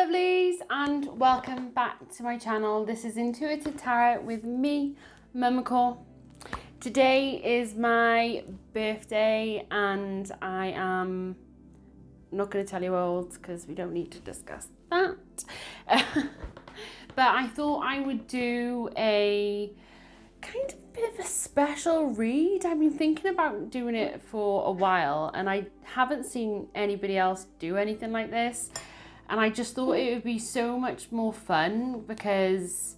lovelies, and welcome back to my channel. This is Intuitive Tarot with me, Momma Core. Today is my birthday and I am not going to tell you how old because we don't need to discuss that. But I thought I would do a kind of bit of a special read. I've been thinking about doing it for a while and I haven't seen anybody else do anything like this. And I just thought it would be so much more fun because,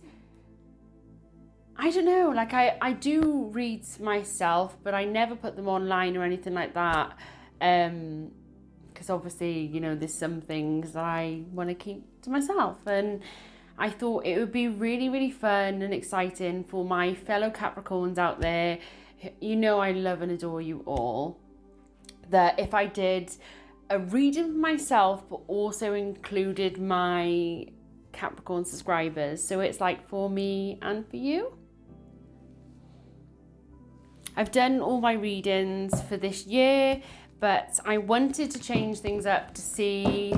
I don't know, like I do reads myself, but I never put them online or anything like that. Because obviously, you know, there's some things that I want to keep to myself. And I thought it would be really, really fun and exciting for my fellow Capricorns out there. You know I love and adore you all. That if I did a reading for myself, but also included my Capricorn subscribers. So it's like for me and for you. I've done all my readings for this year, but I wanted to change things up to see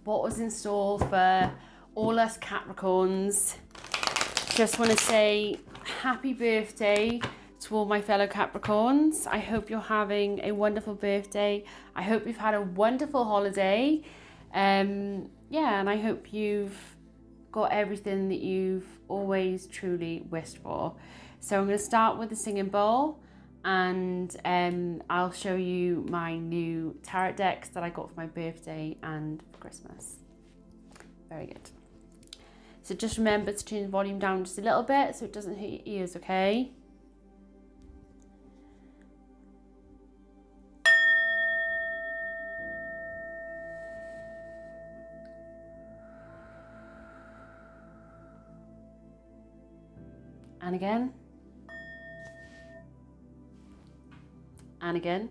what was in store for all us Capricorns. Just want to say happy birthday to all my fellow Capricorns. I hope you're having a wonderful birthday. I hope you've had a wonderful holiday. And I hope you've got everything that you've always truly wished for. So I'm going to start with the singing bowl, and I'll show you my new tarot decks that I got for my birthday and for Christmas. Very good. So just remember to turn the volume down just a little bit so it doesn't hit your ears, okay? And again. And again.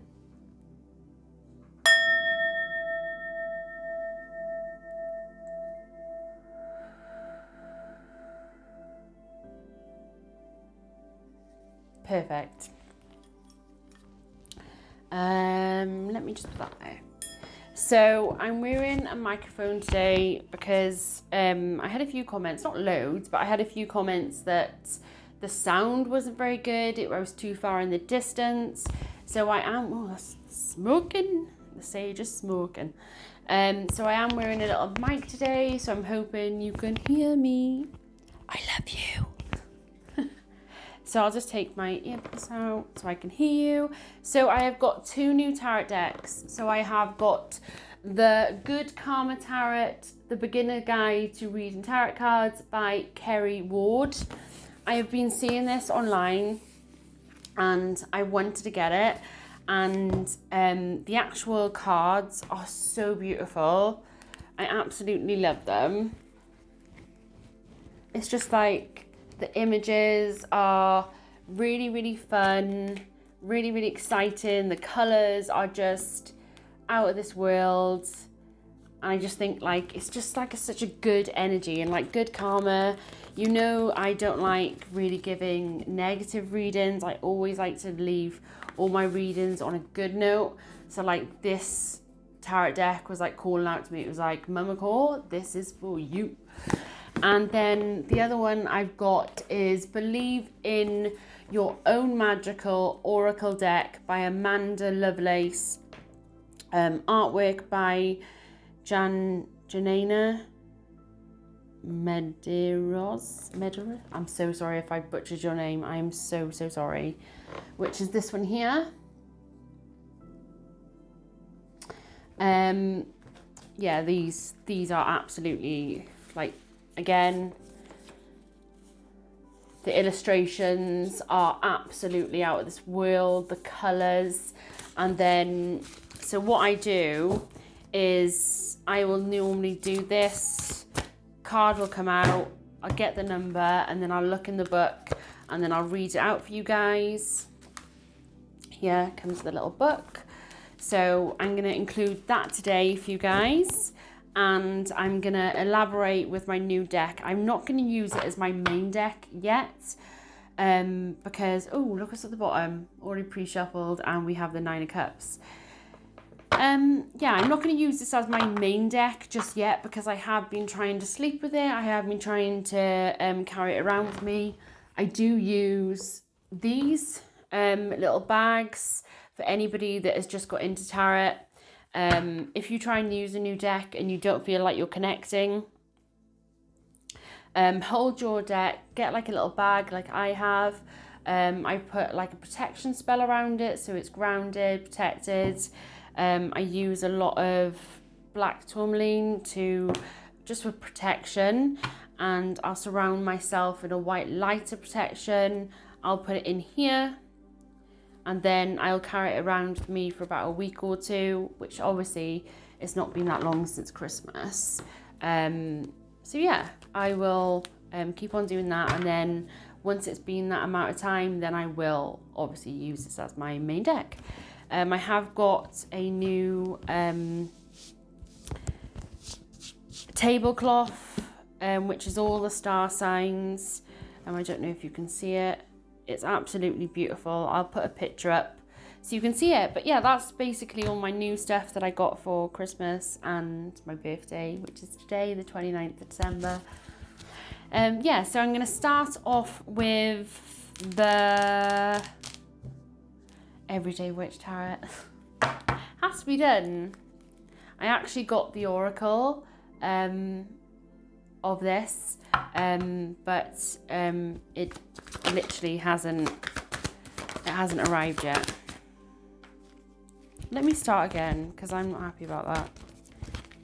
Perfect. Let me just put that there. So I'm wearing a microphone today because I had a few comments, not loads, but I had a few comments that the sound wasn't very good. It was too far in the distance. So I am, smoking. The sage is smoking. So I am wearing a little mic today. So I'm hoping you can hear me. I love you. So I'll just take my earbuds out so I can hear you. So I have got two new tarot decks. So I have got the Good Karma Tarot, the Beginner Guide to Reading Tarot Cards by Kerry Ward. I have been seeing this online and I wanted to get it. And the actual cards are so beautiful. I absolutely love them. It's just like, the images are really, really fun, really, really exciting. The colours are just out of this world. And I just think like, it's just like such a good energy and like good karma. You know, I don't like really giving negative readings. I always like to leave all my readings on a good note. So like this tarot deck was like calling out to me. It was like, Momma Core, this is for you. And then the other one I've got is Believe in Your Own Magical Oracle Deck by Amanda Lovelace. Artwork by Janina Medeiros. I'm so sorry if I butchered your name. I am so, so sorry. Which is this one here. These are absolutely like, again, the illustrations are absolutely out of this world, the colours. And then, so what I do is I will normally do this, card will come out, I'll get the number, and then I'll look in the book, and then I'll read it out for you guys. Here comes the little book. So I'm going to include that today for you guys. And I'm going to elaborate with my new deck. I'm not going to use it as my main deck yet. Because, oh, look what's at the bottom. Already pre-shuffled and we have the Nine of Cups. Yeah, I'm not going to use this as my main deck just yet because I have been trying to sleep with it. I have been trying to carry it around with me. I do use these little bags for anybody that has just got into tarot. If you try and use a new deck and you don't feel like you're connecting, hold your deck, get like a little bag like I have. I put like a protection spell around it so it's grounded, protected. I use a lot of black tourmaline just for protection, and I'll surround myself in a white lighter protection. I'll put it in here, and then I'll carry it around with me for about a week or two, which obviously it's not been that long since Christmas. So yeah, I will keep on doing that, and then once it's been that amount of time, then I will obviously use this as my main deck. I have got a new tablecloth, which is all the star signs. I don't know if you can see it. It's absolutely beautiful. I'll put a picture up so you can see it. But yeah, that's basically all my new stuff that I got for Christmas and my birthday, which is today, the 29th of December. Yeah, so I'm going to start off with the Everyday Witch Tarot. Has to be done. I actually got the Oracle of this, but it literally hasn't arrived yet. Let me start again because I'm not happy about that.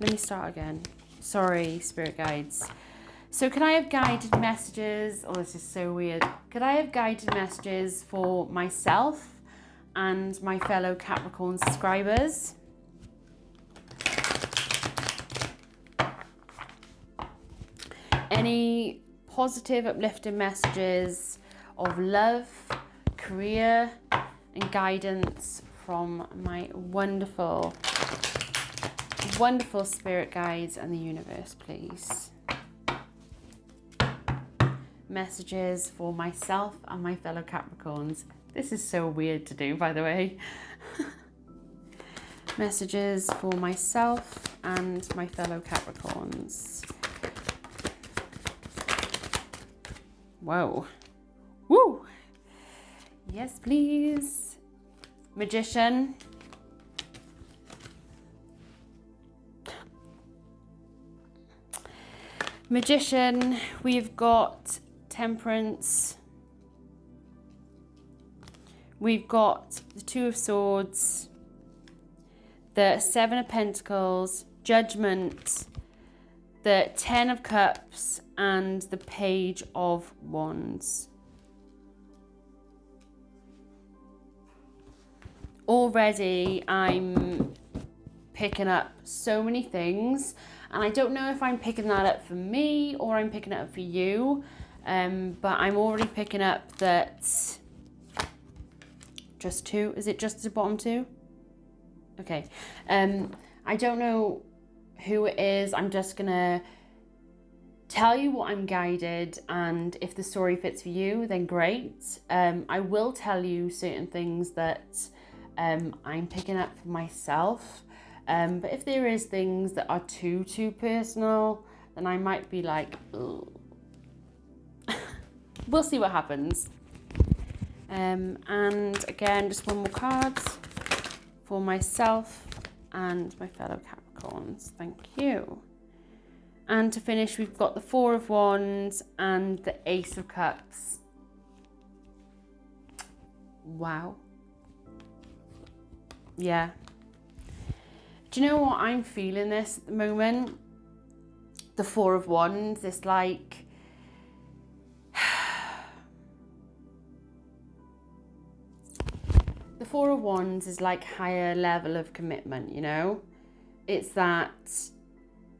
Let me start again. Sorry, spirit guides. So can I have guided messages? Oh, this is so weird. Could I have guided messages for myself and my fellow Capricorn subscribers? Any positive, uplifting messages of love, career, and guidance from my wonderful, wonderful spirit guides and the universe, please. Messages for myself and my fellow Capricorns. This is so weird to do, by the way. Messages for myself and my fellow Capricorns. Whoa. Woo! Yes, please. Magician. Magician, we've got Temperance. We've got the Two of Swords, the Seven of Pentacles, Judgment, the Ten of Cups, and the Page of Wands. Already I'm picking up so many things, and I don't know if I'm picking that up for me or I'm picking it up for you, but I'm already picking up that just two. Is it just the bottom two? Okay. I don't know who it is. I'm just gonna tell you what I'm guided, and if the story fits for you, then great. I will tell you certain things that I'm picking up for myself, but if there is things that are too personal, then I might be like, ugh. We'll see what happens. And again, just one more card for myself and my fellow Capricorns. Thank you. And to finish, we've got the Four of Wands and the Ace of Cups. Wow. Yeah. Do you know what? I'm feeling this at the moment. The Four of Wands, it's like, the Four of Wands is like higher level of commitment, you know? It's that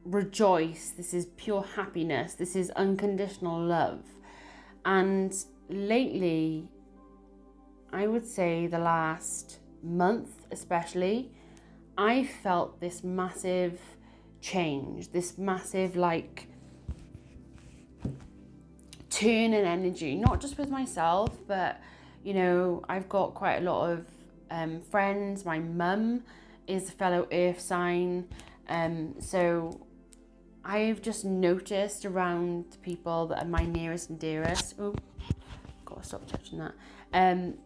rejoice, this is pure happiness, this is unconditional love. And lately, I would say the last month especially, I felt this massive change, this massive like turn in energy, not just with myself, but you know, I've got quite a lot of friends. My mum is a fellow earth sign. So I've just noticed around the people that are my nearest and dearest, gotta stop touching that,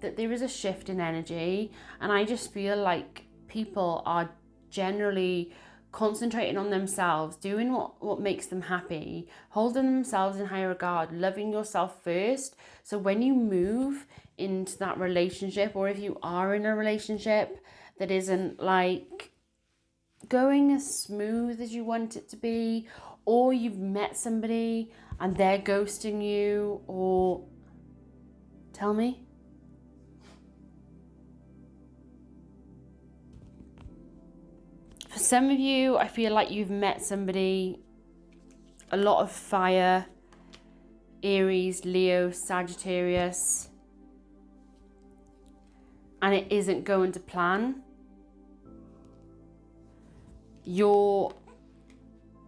that there is a shift in energy, and I just feel like people are generally concentrating on themselves, doing what makes them happy, holding themselves in high regard, loving yourself first. So when you move into that relationship, or if you are in a relationship that isn't like going as smooth as you want it to be, or you've met somebody and they're ghosting you, or tell me. For some of you, I feel like you've met somebody, a lot of fire, Aries, Leo, Sagittarius, and it isn't going to plan.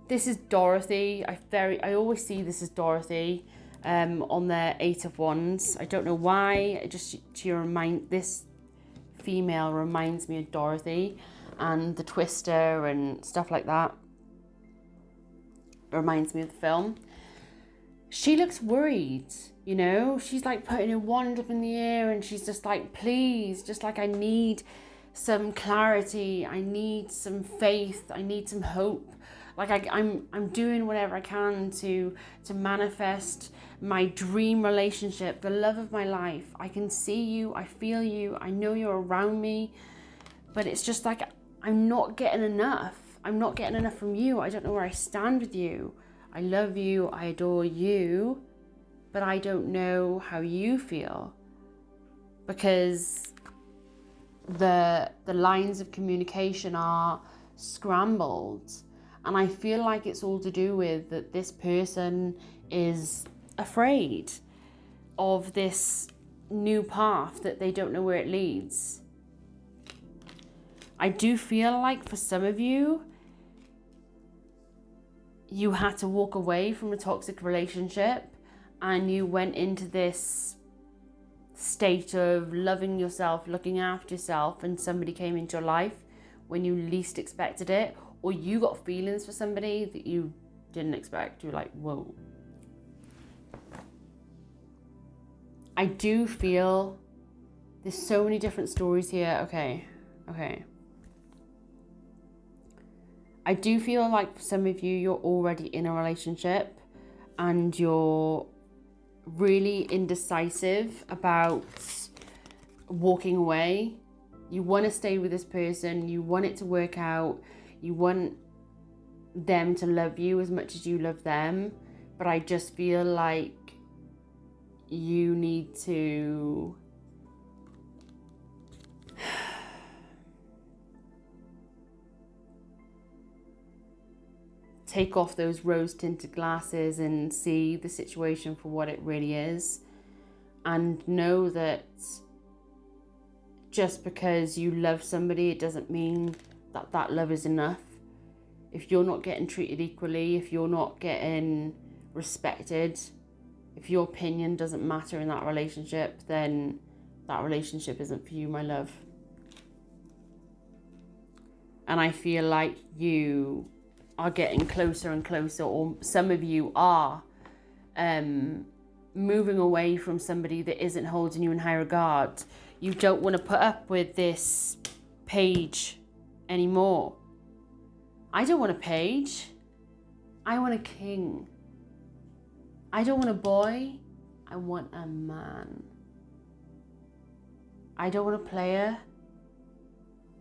This is Dorothy. I always see this as Dorothy on their 8 of Wands. I don't know why. This female reminds me of Dorothy and the Twister and stuff like that. It reminds me of the film. She looks worried, you know. She's like putting her wand up in the air, and she's just like, please, just like, I need some clarity, I need some faith, I need some hope. Like I'm doing whatever I can to manifest my dream relationship, the love of my life. I can see you, I feel you, I know you're around me, but it's just like I'm not getting enough. I'm not getting enough from you. I don't know where I stand with you. I love you, I adore you, but I don't know how you feel, because the lines of communication are scrambled, and I feel like it's all to do with that this person is afraid of this new path that they don't know where it leads. I do feel like for some of you, you had to walk away from a toxic relationship and you went into this state of loving yourself, looking after yourself, and somebody came into your life when you least expected it, or you got feelings for somebody that you didn't expect. You're like, whoa. I do feel there's so many different stories here. Okay. I do feel like for some of you, you're already in a relationship and you're really indecisive about walking away. You want to stay with this person, you want it to work out, you want them to love you as much as you love them, but I just feel like you need to take off those rose-tinted glasses and see the situation for what it really is, and know that just because you love somebody, it doesn't mean that that love is enough. If you're not getting treated equally, if you're not getting respected, if your opinion doesn't matter in that relationship, then that relationship isn't for you, my love. And I feel like you are getting closer and closer, or some of you are moving away from somebody that isn't holding you in high regard. You don't want to put up with this page anymore. I don't want a page. I want a king. I don't want a boy. I want a man. I don't want a player.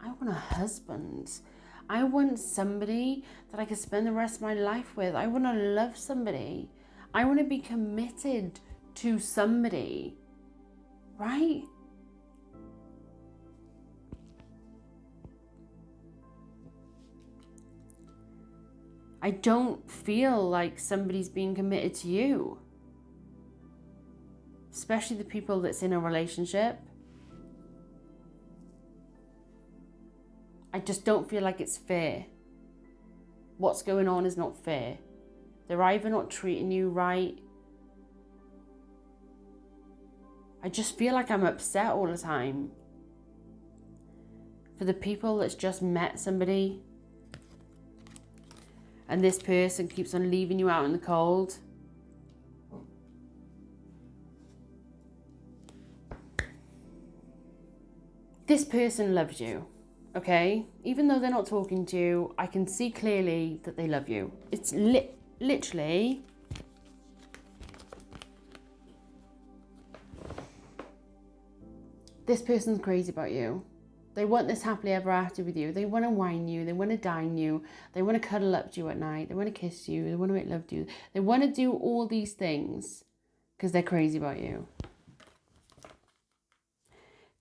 I want a husband. I want somebody that I can spend the rest of my life with. I want to love somebody. I want to be committed to somebody, right? I don't feel like somebody's being committed to you, especially the people that's in a relationship. I just don't feel like it's fair. What's going on is not fair. They're either not treating you right. I just feel like I'm upset all the time. For the people that's just met somebody and this person keeps on leaving you out in the cold. This person loves you, okay? Even though they're not talking to you, I can see clearly that they love you. It's literally... This person's crazy about you. They want this happily ever after with you. They want to wine you. They want to dine you. They want to cuddle up to you at night. They want to kiss you. They want to make love to you. They want to do all these things because they're crazy about you.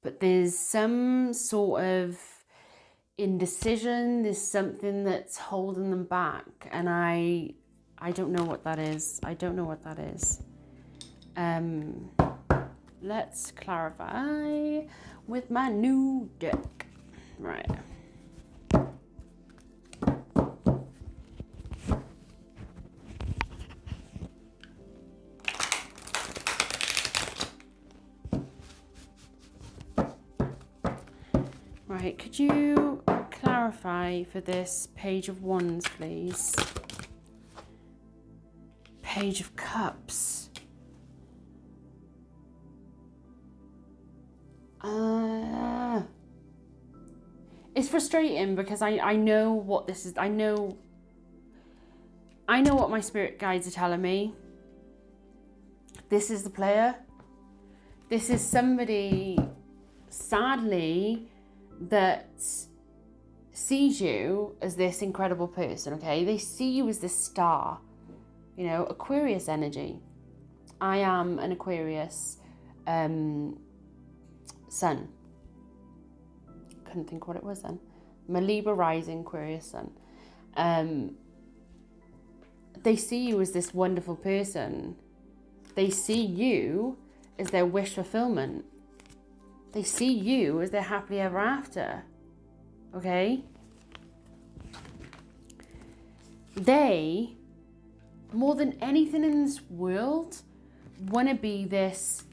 But there's some sort of indecision. There's something that's holding them back. And I don't know what that is. I don't know what that is. Let's clarify with my new deck. Right. Right, could you clarify for this Page of Wands, please? Page of Cups. It's frustrating because I know what this is. I know what my spirit guides are telling me. This is the player. This is somebody, sadly, that sees you as this incredible person, okay? They see you as this star, you know, Aquarius energy. I am an Aquarius sun. Couldn't think what it was then. My Libra rising, Aquarius sun. They see you as this wonderful person. They see you as their wish fulfillment. They see you as their happily ever after. Okay? They, more than anything in this world, want to be this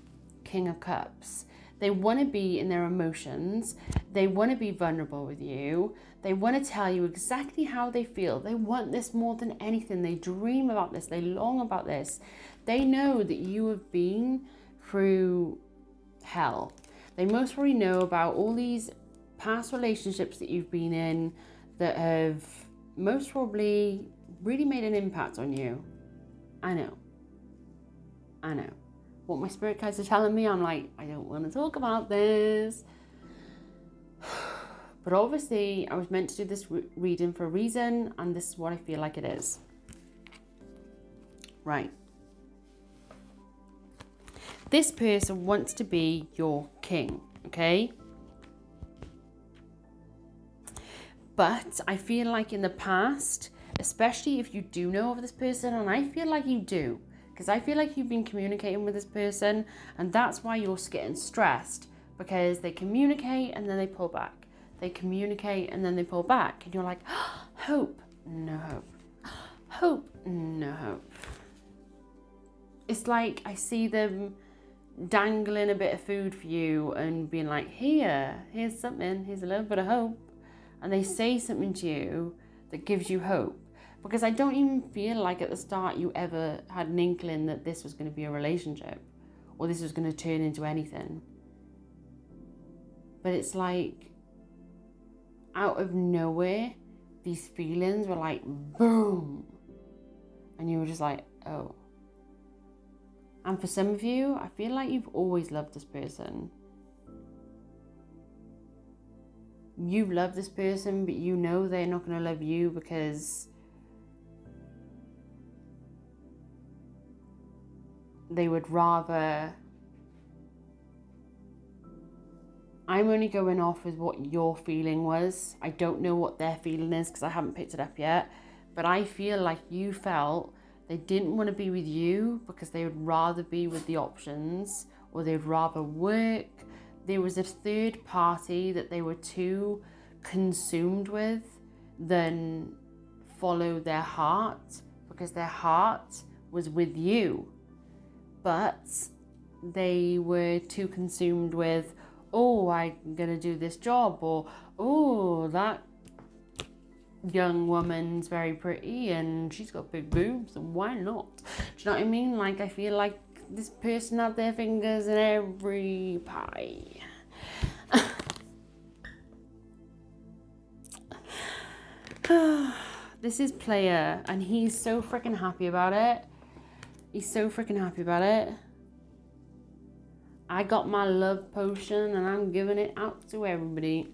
King of Cups. They want to be in their emotions. They want to be vulnerable with you. They want to tell you exactly how they feel. They want this more than anything. They dream about this. They long about this. They know that you have been through hell. They most probably know about all these past relationships that you've been in that have most probably really made an impact on you. I know. What my spirit guides are telling me, I'm like, I don't want to talk about this. But obviously, I was meant to do this reading for a reason, and this is what I feel like it is. Right. This person wants to be your king, okay? But I feel like in the past, especially if you do know of this person, and I feel like you do, because I feel like you've been communicating with this person, and that's why you're getting stressed, because they communicate and then they pull back. They communicate and then they pull back. And you're like, oh, hope, no hope. Hope, no hope. It's like I see them dangling a bit of food for you and being like, here's something, here's a little bit of hope. And they say something to you that gives you hope. Because I don't even feel like at the start you ever had an inkling that this was going to be a relationship or this was going to turn into anything. But it's like out of nowhere, these feelings were like boom. And you were just like, oh. And for some of you, I feel like you've always loved this person. You love this person, but you know they're not going to love you because they would rather... I'm only going off with what your feeling was. I don't know what their feeling is because I haven't picked it up yet. But I feel like you felt they didn't want to be with you because they would rather be with the options, or they'd rather work. There was a third party that they were too consumed with than follow their heart, because their heart was with you. But they were too consumed with oh, I'm gonna do this job, or oh, that young woman's very pretty and she's got big boobs, and why not? Do you know what I mean? Like, I feel like this person had their fingers in every pie. This is player, and he's so freaking happy about it. He's so freaking happy about it. I got my love potion and I'm giving it out to everybody.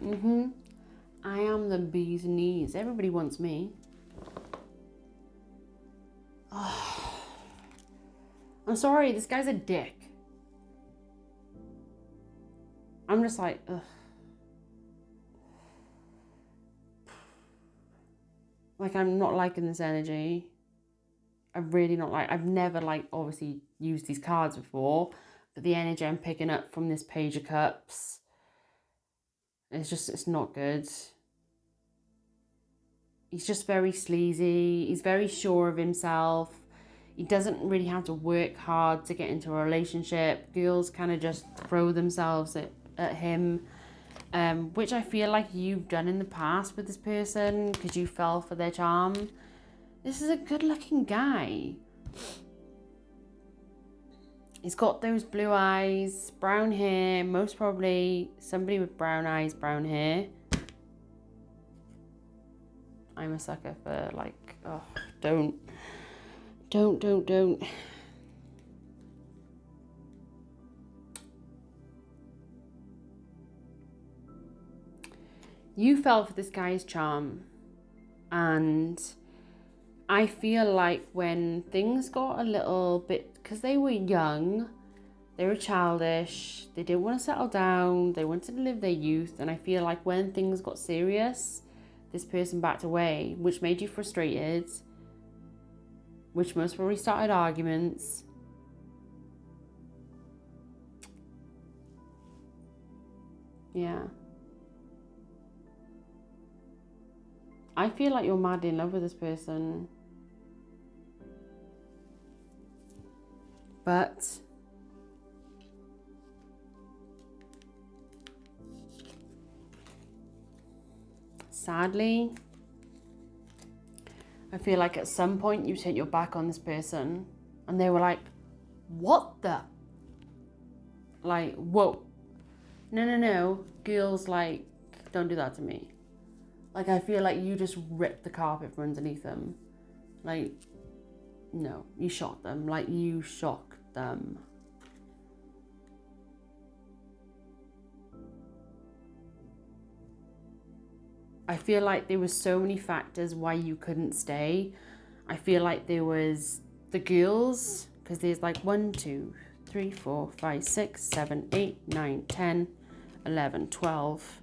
I am the bee's knees. Everybody wants me. Oh. I'm sorry, this guy's a dick. I'm just like, ugh. Like, I'm not liking this energy. I'm really not like, I've never like obviously used these cards before, but the energy I'm picking up from this Page of Cups, it's not good. He's just very sleazy. He's very sure of himself. He doesn't really have to work hard to get into a relationship. Girls kind of just throw themselves at him, which I feel like you've done in the past with this person because you fell for their charm. This is a good-looking guy. He's got those blue eyes, brown hair, most probably somebody with brown eyes, brown hair. I'm a sucker for like, oh, don't. You fell for this guy's charm, and I feel like when things got a little bit, because they were young, they were childish, they didn't want to settle down, they wanted to live their youth, and I feel like when things got serious, this person backed away, which made you frustrated, which most probably started arguments. Yeah. I feel like you're madly in love with this person. But sadly, I feel like at some point you turned your back on this person and they were like, what the? Like, whoa. No. Girls, like, don't do that to me. Like, I feel like you just ripped the carpet from underneath them. Like, no, you shocked them. Like, you shocked them. I feel like there were so many factors why you couldn't stay. I feel like there was the girls, because there's like 1, 2, 3, 4, 5, 6, 7, 8, 9, 10, 11, 12.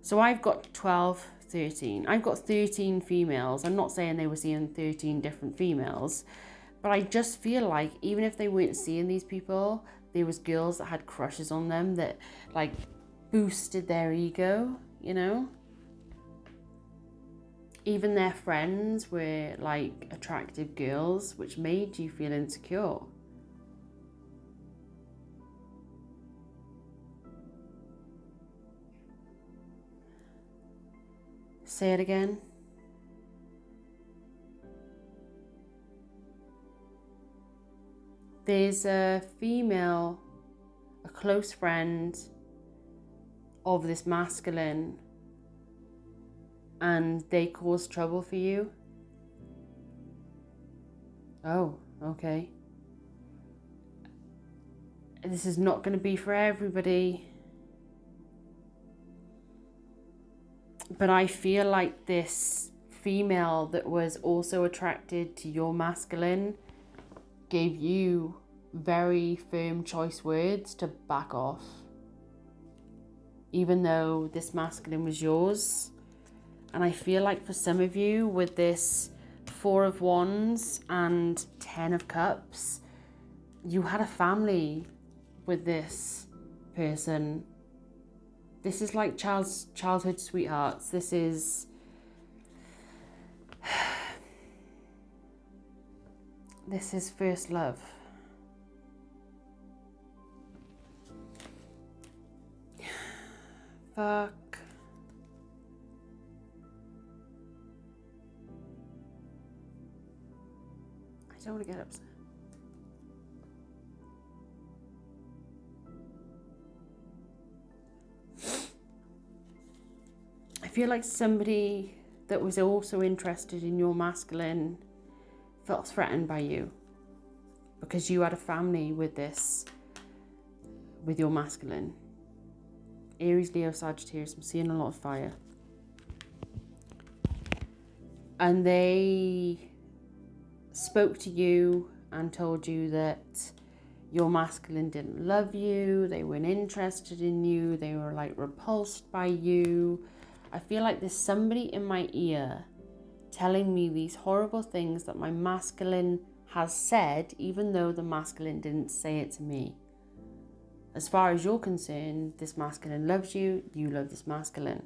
So I've got 12, 13. I've got 13 females. I'm not saying they were seeing 13 different females, but I just feel like even if they weren't seeing these people, there was girls that had crushes on them that like boosted their ego, you know? Even their friends were like attractive girls, which made you feel insecure. Say it again. There's a female, a close friend of this masculine, and they cause trouble for you. Oh, okay. This is not going to be for everybody. But I feel like this female that was also attracted to your masculine gave you very firm choice words to back off. Even though this masculine was yours. And I feel like for some of you with this 4 of Wands and 10 of Cups, you had a family with this person. This is like childhood sweethearts. This is first love. fuck? I don't want to get upset. I feel like somebody that was also interested in your masculine felt threatened by you because you had a family with your masculine. Aries, Leo, Sagittarius, I'm seeing a lot of fire. And they spoke to you and told you that your masculine didn't love you, they weren't interested in you, they were like repulsed by you. I feel like there's somebody in my ear telling me these horrible things that my masculine has said, even though the masculine didn't say it to me. As far as you're concerned, this masculine loves you, you love this masculine.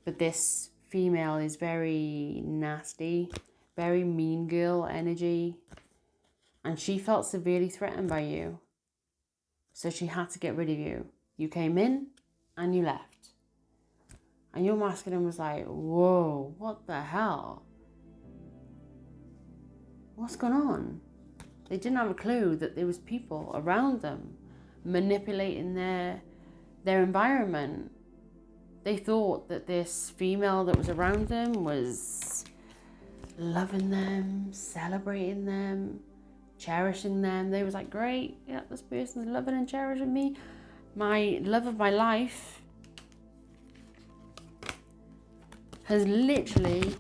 But this female is very nasty, very mean girl energy, and she felt severely threatened by you. So she had to get rid of you. You came in and you left. And your masculine was like, whoa, what the hell? What's going on? They didn't have a clue that there was people around them manipulating their environment. They thought that this female that was around them was loving them, celebrating them, cherishing them. They was like, great, yeah, this person's loving and cherishing me. My love of my life has literally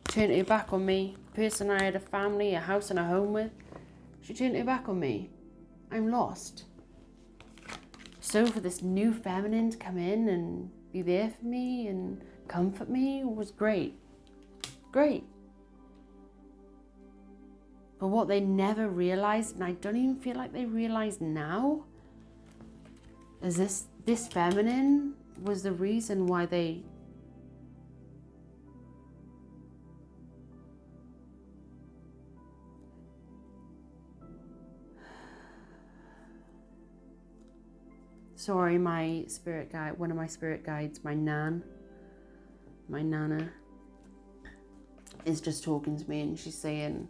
turned her back on me. The person I had a family, a house and a home with, she turned her back on me. I'm lost. So for this new feminine to come in and be there for me and comfort me was great. Great. But what they never realized, and I don't even feel like they realize now, is this feminine was the reason why they sorry, my spirit guide, one of my spirit guides, my nana, is just talking to me, and she's saying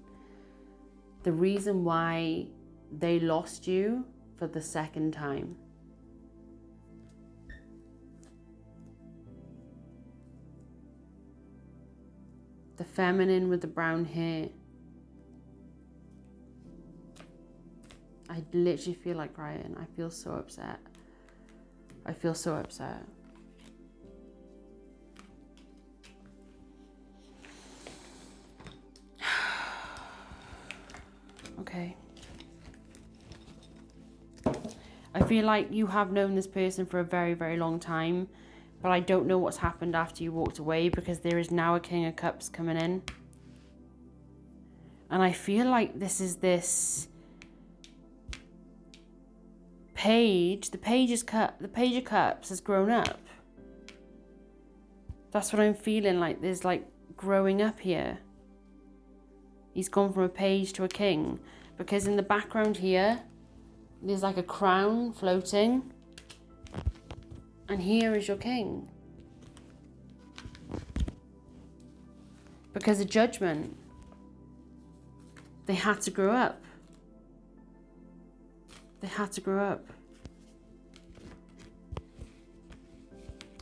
the reason why they lost you for the second time. The feminine with the brown hair. I literally feel like crying. I feel so upset. I feel so upset. Okay. I feel like you have known this person for a very, very long time, but I don't know what's happened after you walked away, because there is now a King of Cups coming in. And I feel like this is this page, the Page of Cups has grown up. That's what I'm feeling like. There's like growing up here. He's gone from a page to a king, because in the background here, there's like a crown floating, and here is your king. Because of judgment, they had to grow up. They had to grow up.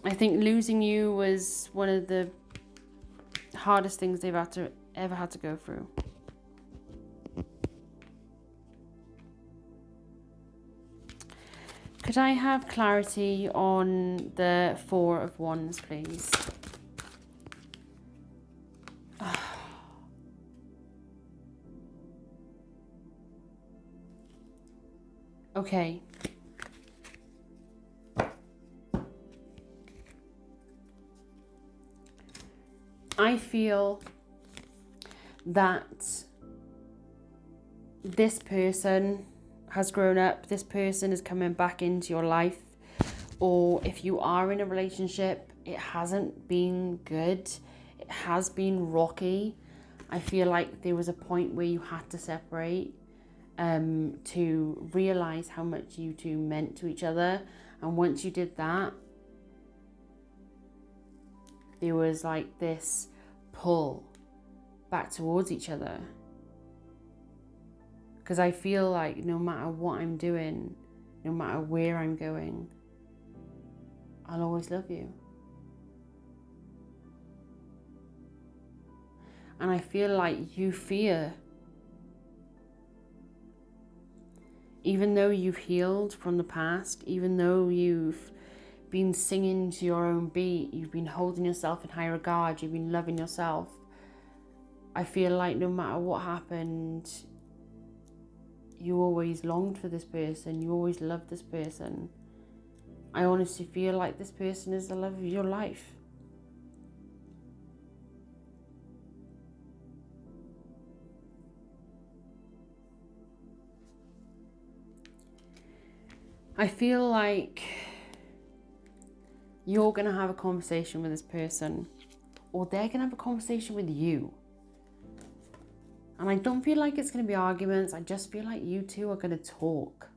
I think losing you was one of the hardest things they've ever had to go through. Could I have clarity on the Four of Wands, please? Okay. I feel that this person has grown up. This person is coming back into your life. Or if you are in a relationship, it hasn't been good. It has been rocky. I feel like there was a point where you had to separate. to realize how much you two meant to each other. And once you did that, there was like this pull back towards each other. Because I feel like no matter what I'm doing, no matter where I'm going, I'll always love you. And I feel like you fear, even though you've healed from the past, even though you've been singing to your own beat, you've been holding yourself in high regard, you've been loving yourself, I feel like no matter what happened, you always longed for this person, you always loved this person. I honestly feel like this person is the love of your life. I feel like you're going to have a conversation with this person, or they're going to have a conversation with you. And I don't feel like it's going to be arguments. I just feel like you two are going to talk.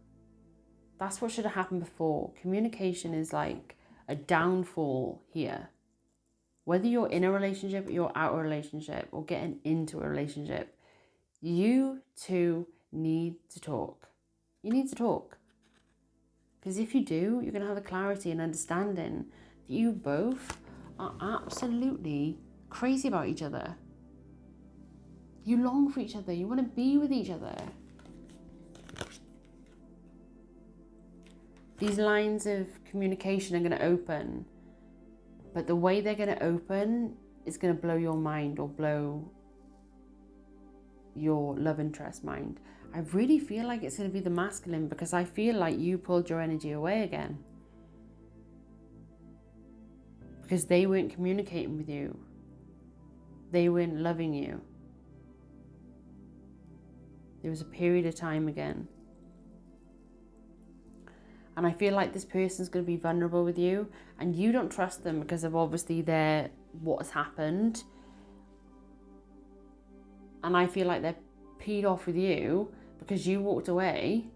That's what should have happened before. Communication is like a downfall here. Whether you're in a relationship or you're out of a relationship or getting into a relationship, you two need to talk. You need to talk. Because if you do, you're going to have the clarity and understanding that you both are absolutely crazy about each other. You long for each other. You want to be with each other. These lines of communication are going to open. But the way they're going to open is going to blow your mind or blow your love interest mind. I really feel like it's going to be the masculine, because I feel like you pulled your energy away again. Because they weren't communicating with you. They weren't loving you. There was a period of time again. And I feel like this person's going to be vulnerable with you, and you don't trust them because of obviously what has happened. And I feel like they're peed off with you because you walked away,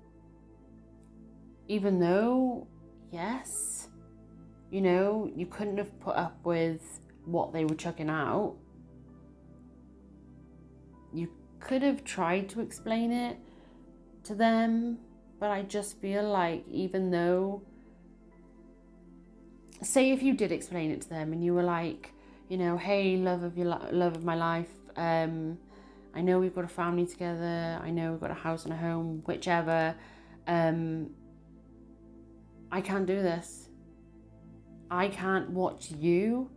even though, yes, you know, you couldn't have put up with what they were chucking out. You could have tried to explain it to them, but I just feel like even though, say if you did explain it to them and you were like, you know, hey, love of my life, I know we've got a family together, I know we've got a house and a home, whichever, I can't do this. I can't watch you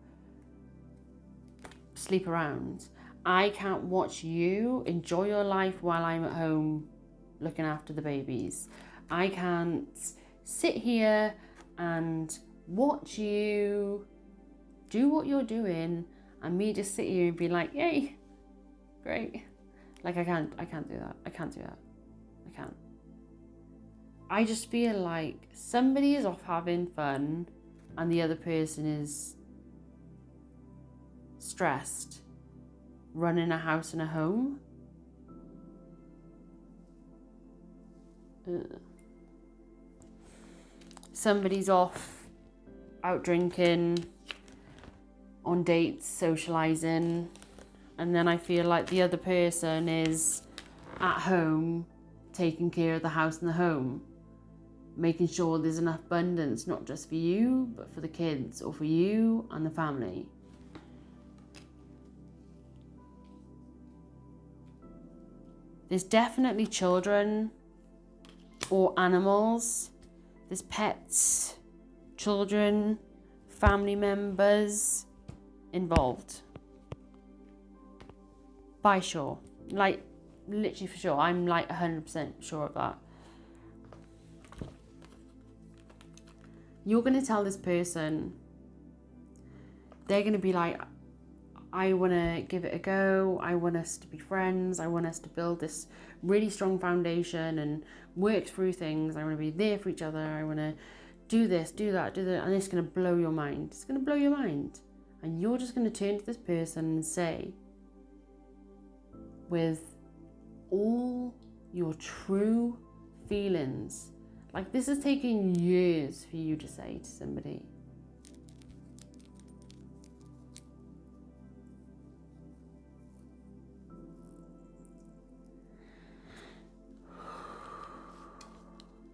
sleep around. I can't watch you enjoy your life while I'm at home looking after the babies. I can't sit here and watch you do what you're doing and me just sit here and be like, yay, great. Like I can't do that. I can't. I just feel like somebody is off having fun and the other person is stressed, running a house and a home. Ugh. Somebody's off out drinking, on dates, socializing, and then I feel like the other person is at home taking care of the house and the home, making sure there's enough abundance, not just for you, but for the kids or for you and the family. There's definitely children or animals. There's pets, children, family members involved. By sure. Like, literally for sure. I'm like 100% sure of that. You're going to tell this person, they're going to be like, I want to give it a go. I want us to be friends. I want us to build this really strong foundation and work through things. I want to be there for each other. I want to do this, do that, do that. And it's going to blow your mind. It's going to blow your mind. And you're just going to turn to this person and say, with all your true feelings. Like, this is taking years for you to say to somebody.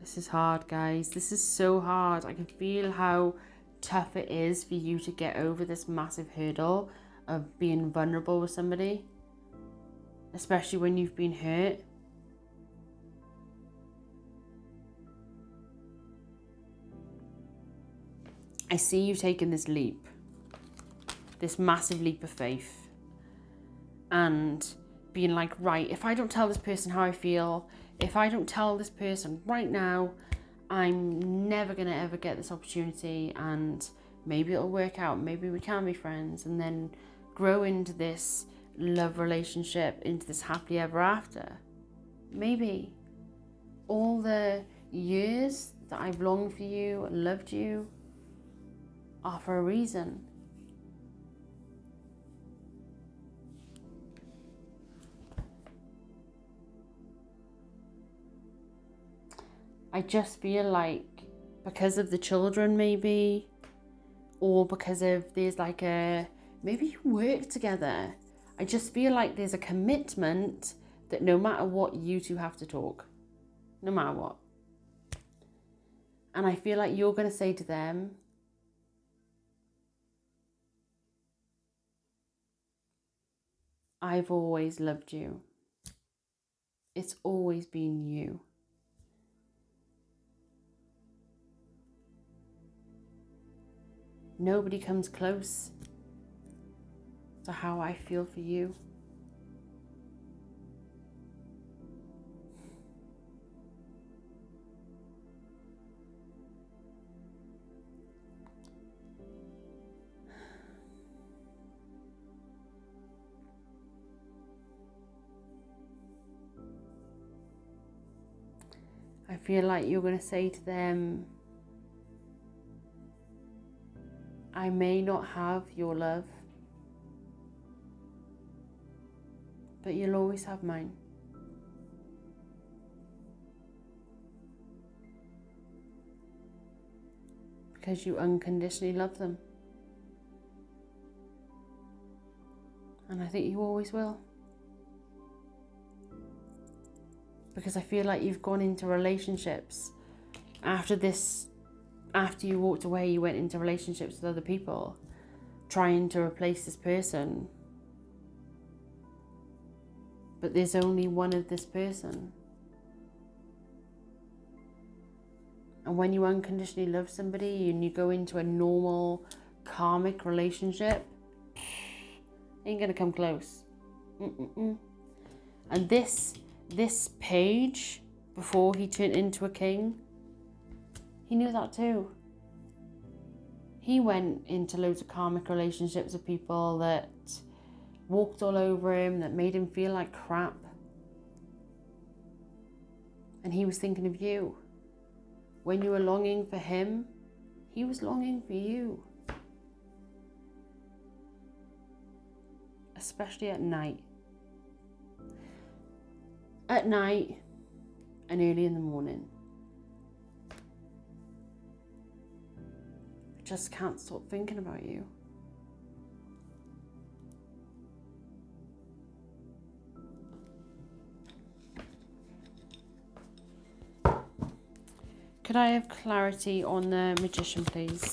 This is hard, guys. This is so hard. I can feel how tough it is for you to get over this massive hurdle of being vulnerable with somebody, especially when you've been hurt. I see you taking this leap, this massive leap of faith, and being like, right, if I don't tell this person how I feel, if I don't tell this person right now, I'm never going to ever get this opportunity, and maybe it'll work out, maybe we can be friends, and then grow into this love relationship, into this happily ever after. Maybe all the years that I've longed for you and loved you are for a reason. I just feel like because of the children, maybe, or because of there's like a, maybe you work together. I just feel like there's a commitment that no matter what, you two have to talk, no matter what. And I feel like you're going to say to them, I've always loved you. It's always been you. Nobody comes close to how I feel for you. I feel like you're going to say to them, I may not have your love, but you'll always have mine. Because you unconditionally love them. And I think you always will. Because I feel like you've gone into relationships after you walked away, you went into relationships with other people, trying to replace this person. But there's only one of this person. And when you unconditionally love somebody and you go into a normal karmic relationship, ain't gonna come close. And this page, before he turned into a king, he knew that too. He went into loads of karmic relationships with people that walked all over him, that made him feel like crap. And he was thinking of you. When you were longing for him, he was longing for you. Especially at night. At night and early in the morning. I just can't stop thinking about you. Could I have clarity on the Magician, please?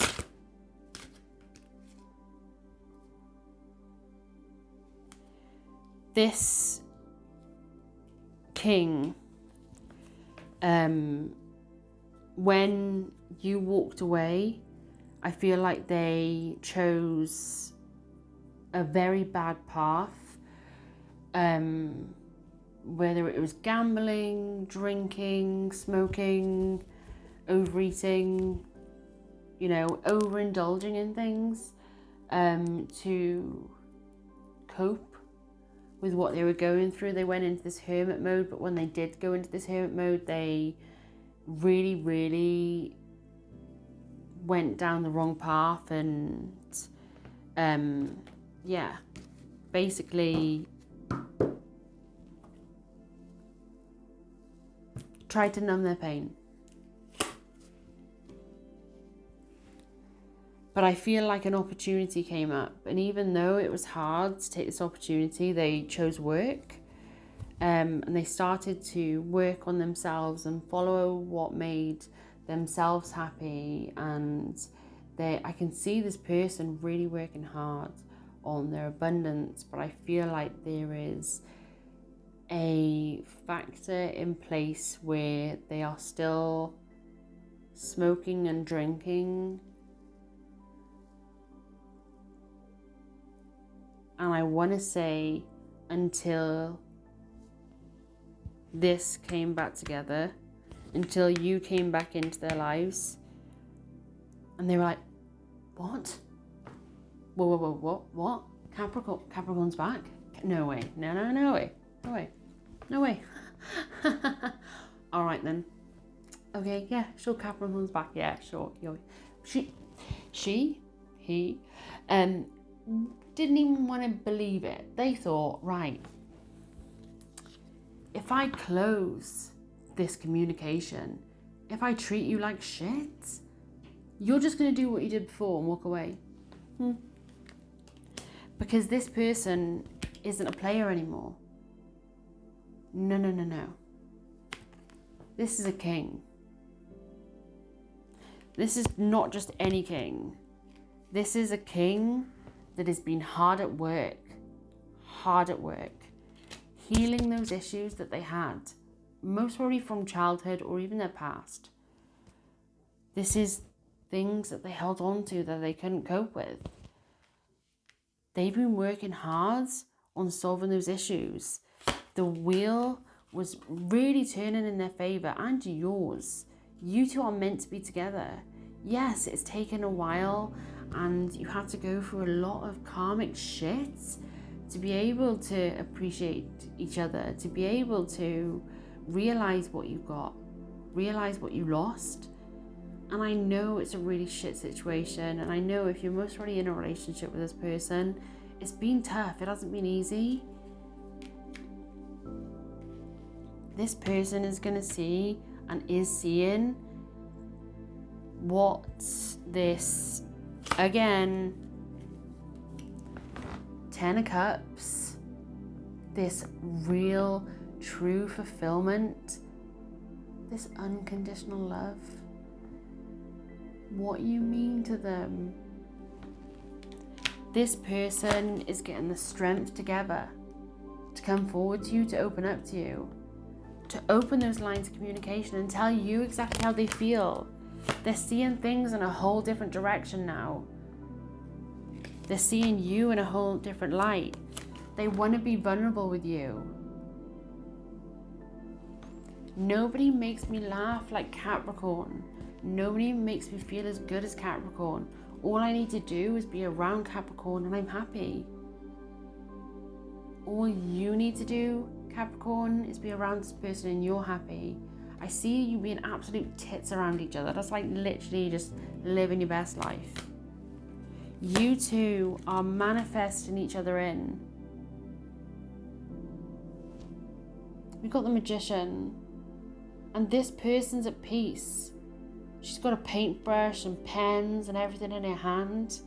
This king, when you walked away, I feel like they chose a very bad path, whether it was gambling, drinking, smoking, overeating, overindulging in things, to cope with what they were going through. They went into this hermit mode, but when they did go into this hermit mode, they really, really went down the wrong path, and basically tried to numb their pain. But I feel like an opportunity came up. And even though it was hard to take this opportunity, they chose work. And they started to work on themselves and follow what made themselves happy. And I can see this person really working hard on their abundance. But I feel like there is a factor in place where they are still smoking and drinking. And I want to say until this came back together, until you came back into their lives, and they were like, what? What? Capricorn's back? No way. No way. All right then. Okay, yeah, sure, Capricorn's back. Yeah, sure. He, didn't even want to believe it. They thought, right, if I close this communication, if I treat you like shit, you're just going to do what you did before and walk away. Because this person isn't a player anymore. No. This is a king. This is not just any king. This is a king that has been hard at work, healing those issues that they had, most probably from childhood or even their past. This is things that they held on to that they couldn't cope with. They've been working hard on solving those issues. The wheel was really turning in their favor and yours. You two are meant to be together. Yes, it's taken a while and you have to go through a lot of karmic shit to be able to appreciate each other, to be able to realize what you got, realize what you lost. And I know it's a really shit situation, and I know if you're most already in a relationship with this person, it's been tough, it hasn't been easy. This person is going to see and is seeing what this, again, 10 of Cups, this real, true fulfillment, this unconditional love, what you mean to them. This person is getting the strength together to come forward to you, to open up to you, to open those lines of communication and tell you exactly how they feel. They're seeing things in a whole different direction now. They're seeing you in a whole different light. They want to be vulnerable with you. Nobody makes me laugh like Capricorn. Nobody makes me feel as good as Capricorn. All I need to do is be around Capricorn and I'm happy. All you need to do, Capricorn, is be around this person and you're happy. I see you being absolute tits around each other. That's like literally just living your best life. You two are manifesting each other in. We've got the Magician, and this person's at peace. She's got a paintbrush and pens and everything in her hand.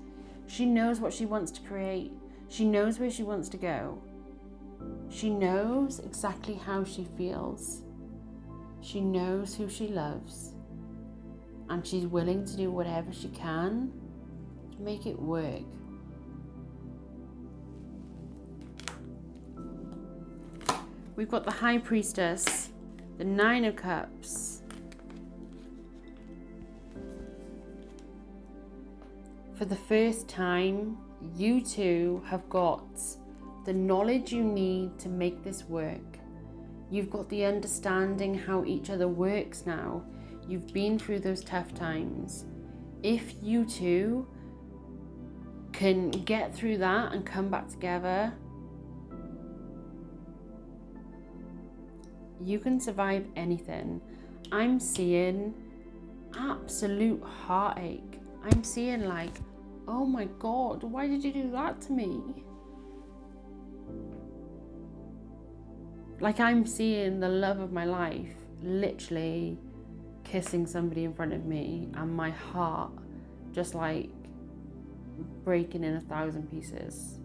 She knows what she wants to create. She knows where she wants to go. She knows exactly how she feels. She knows who she loves. And she's willing to do whatever she can to make it work. We've got the High Priestess, the 9 of Cups. For the first time, you two have got the knowledge you need to make this work. You've got the understanding how each other works now. You've been through those tough times. If you two can get through that and come back together, you can survive anything. I'm seeing absolute heartache. I'm seeing like, oh my God, why did you do that to me? Like I'm seeing the love of my life literally kissing somebody in front of me and my heart just like breaking in 1,000 pieces.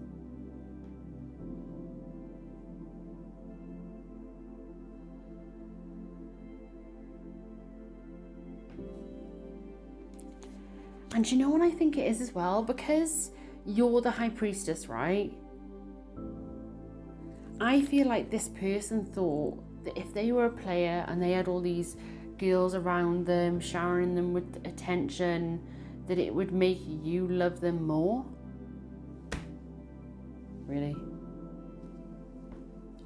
And you know what I think it is as well? Because you're the high priestess, right? I feel like this person thought that if they were a player and they had all these girls around them, showering them with attention, that it would make you love them more. Really?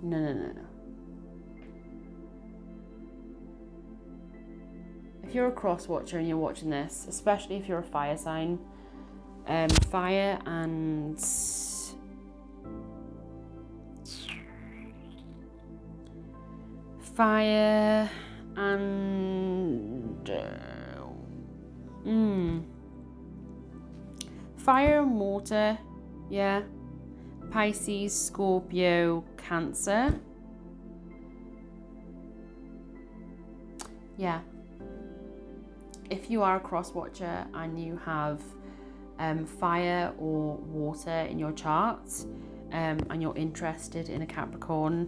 No. If you're a cross watcher and you're watching this, especially if you're a fire sign, fire and fire and fire and water, yeah. Pisces, Scorpio, Cancer, yeah. If you are a cross watcher and you have fire or water in your chart, and you're interested in a Capricorn,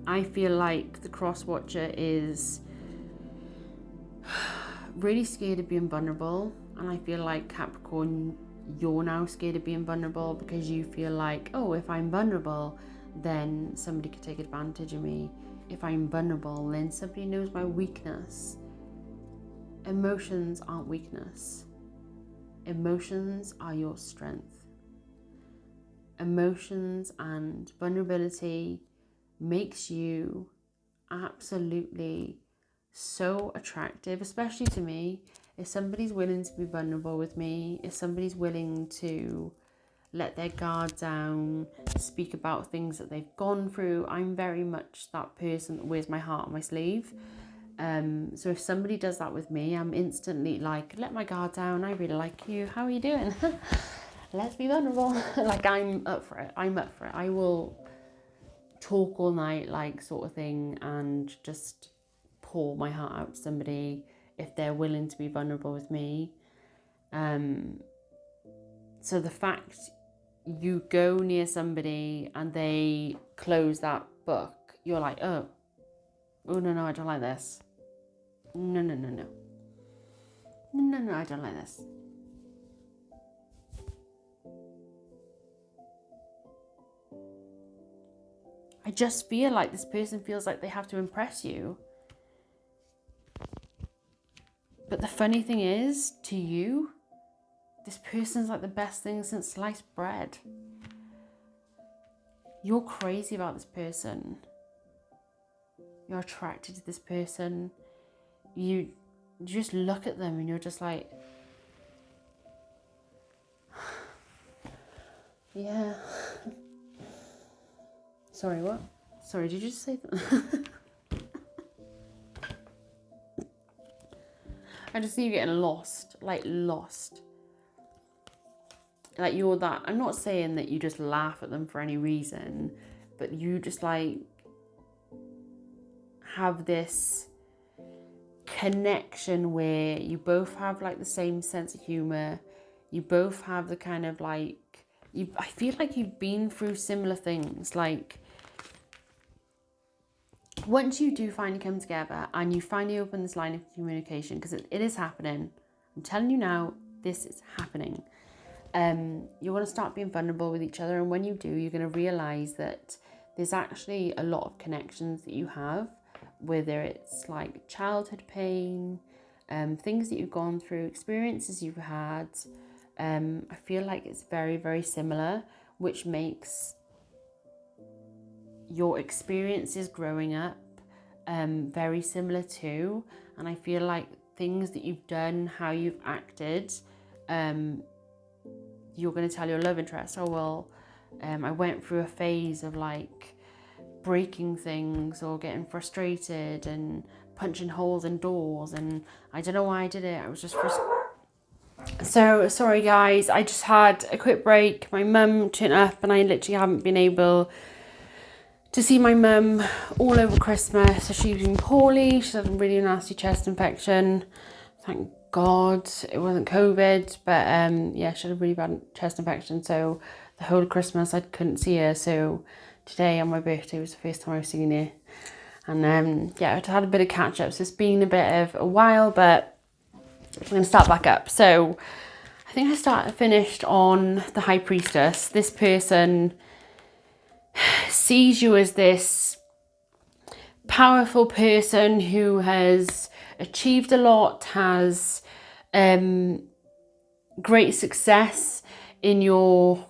I feel like the cross watcher is really scared of being vulnerable, and I feel like Capricorn, you're now scared of being vulnerable because you feel like, oh, if I'm vulnerable, then somebody could take advantage of me. If I'm vulnerable, then somebody knows my weakness. Emotions aren't weakness. Emotions are your strength. Emotions and vulnerability makes you absolutely so attractive, especially to me. If somebody's willing to be vulnerable with me, if somebody's willing to let their guard down, speak about things that they've gone through, I'm very much that person that wears my heart on my sleeve. So if somebody does that with me, I'm instantly like, let my guard down, I really like you, how are you doing? Let's be vulnerable. Like, I'm up for it. I will talk all night, like, sort of thing, and just pour my heart out to somebody if they're willing to be vulnerable with me. So the fact you go near somebody and they close that book, you're like, oh no, I don't like this. No, I don't like this. I just feel like this person feels like they have to impress you. But the funny thing is, to you, this person's like the best thing since sliced bread. You're crazy about this person. You're attracted to this person. You just look at them and you're just like, yeah. Sorry, what? Sorry, did you just say that? I just see you getting lost. Like, you're that. I'm not saying that you just laugh at them for any reason, but you just like have this connection where you both have like the same sense of humor. You both have the kind of like, I feel like you've been through similar things. Like, once you do finally come together and you finally open this line of communication, because it is happening, I'm telling you now, this is happening. You want to start being vulnerable with each other, and when you do, you're going to realize that there's actually a lot of connections that you have, whether it's like childhood pain, things that you've gone through, experiences you've had. I feel like it's very, very similar, which makes your experiences growing up very similar too. And I feel like things that you've done, how you've acted, you're going to tell your love interest, oh well, I went through a phase of like breaking things or getting frustrated and punching holes in doors, and I don't know why I did it. I was just So, sorry guys, I just had a quick break. My mum turned up and I literally haven't been able to see my mum all over Christmas. So she's been poorly, she's had a really nasty chest infection. Thank God it wasn't COVID, but yeah, she had a really bad chest infection. So the whole of Christmas I couldn't see her. So today on my birthday was the first time I've seen her. And yeah, I had a bit of catch up. So it's been a bit of a while, but I'm going to start back up. So I think I finished on the High Priestess. This person sees you as this powerful person who has achieved a lot, has great success in your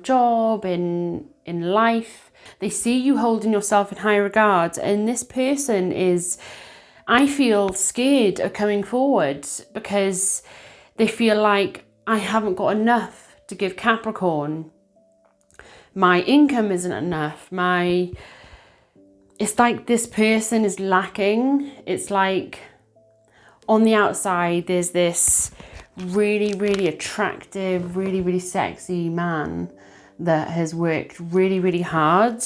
job, in life. They see you holding yourself in high regard, and this person is, I feel, scared of coming forward because they feel like I haven't got enough to give Capricorn. My income isn't enough. It's like this person is lacking. It's like on the outside, there's this really, really attractive, really, really sexy man that has worked really, really hard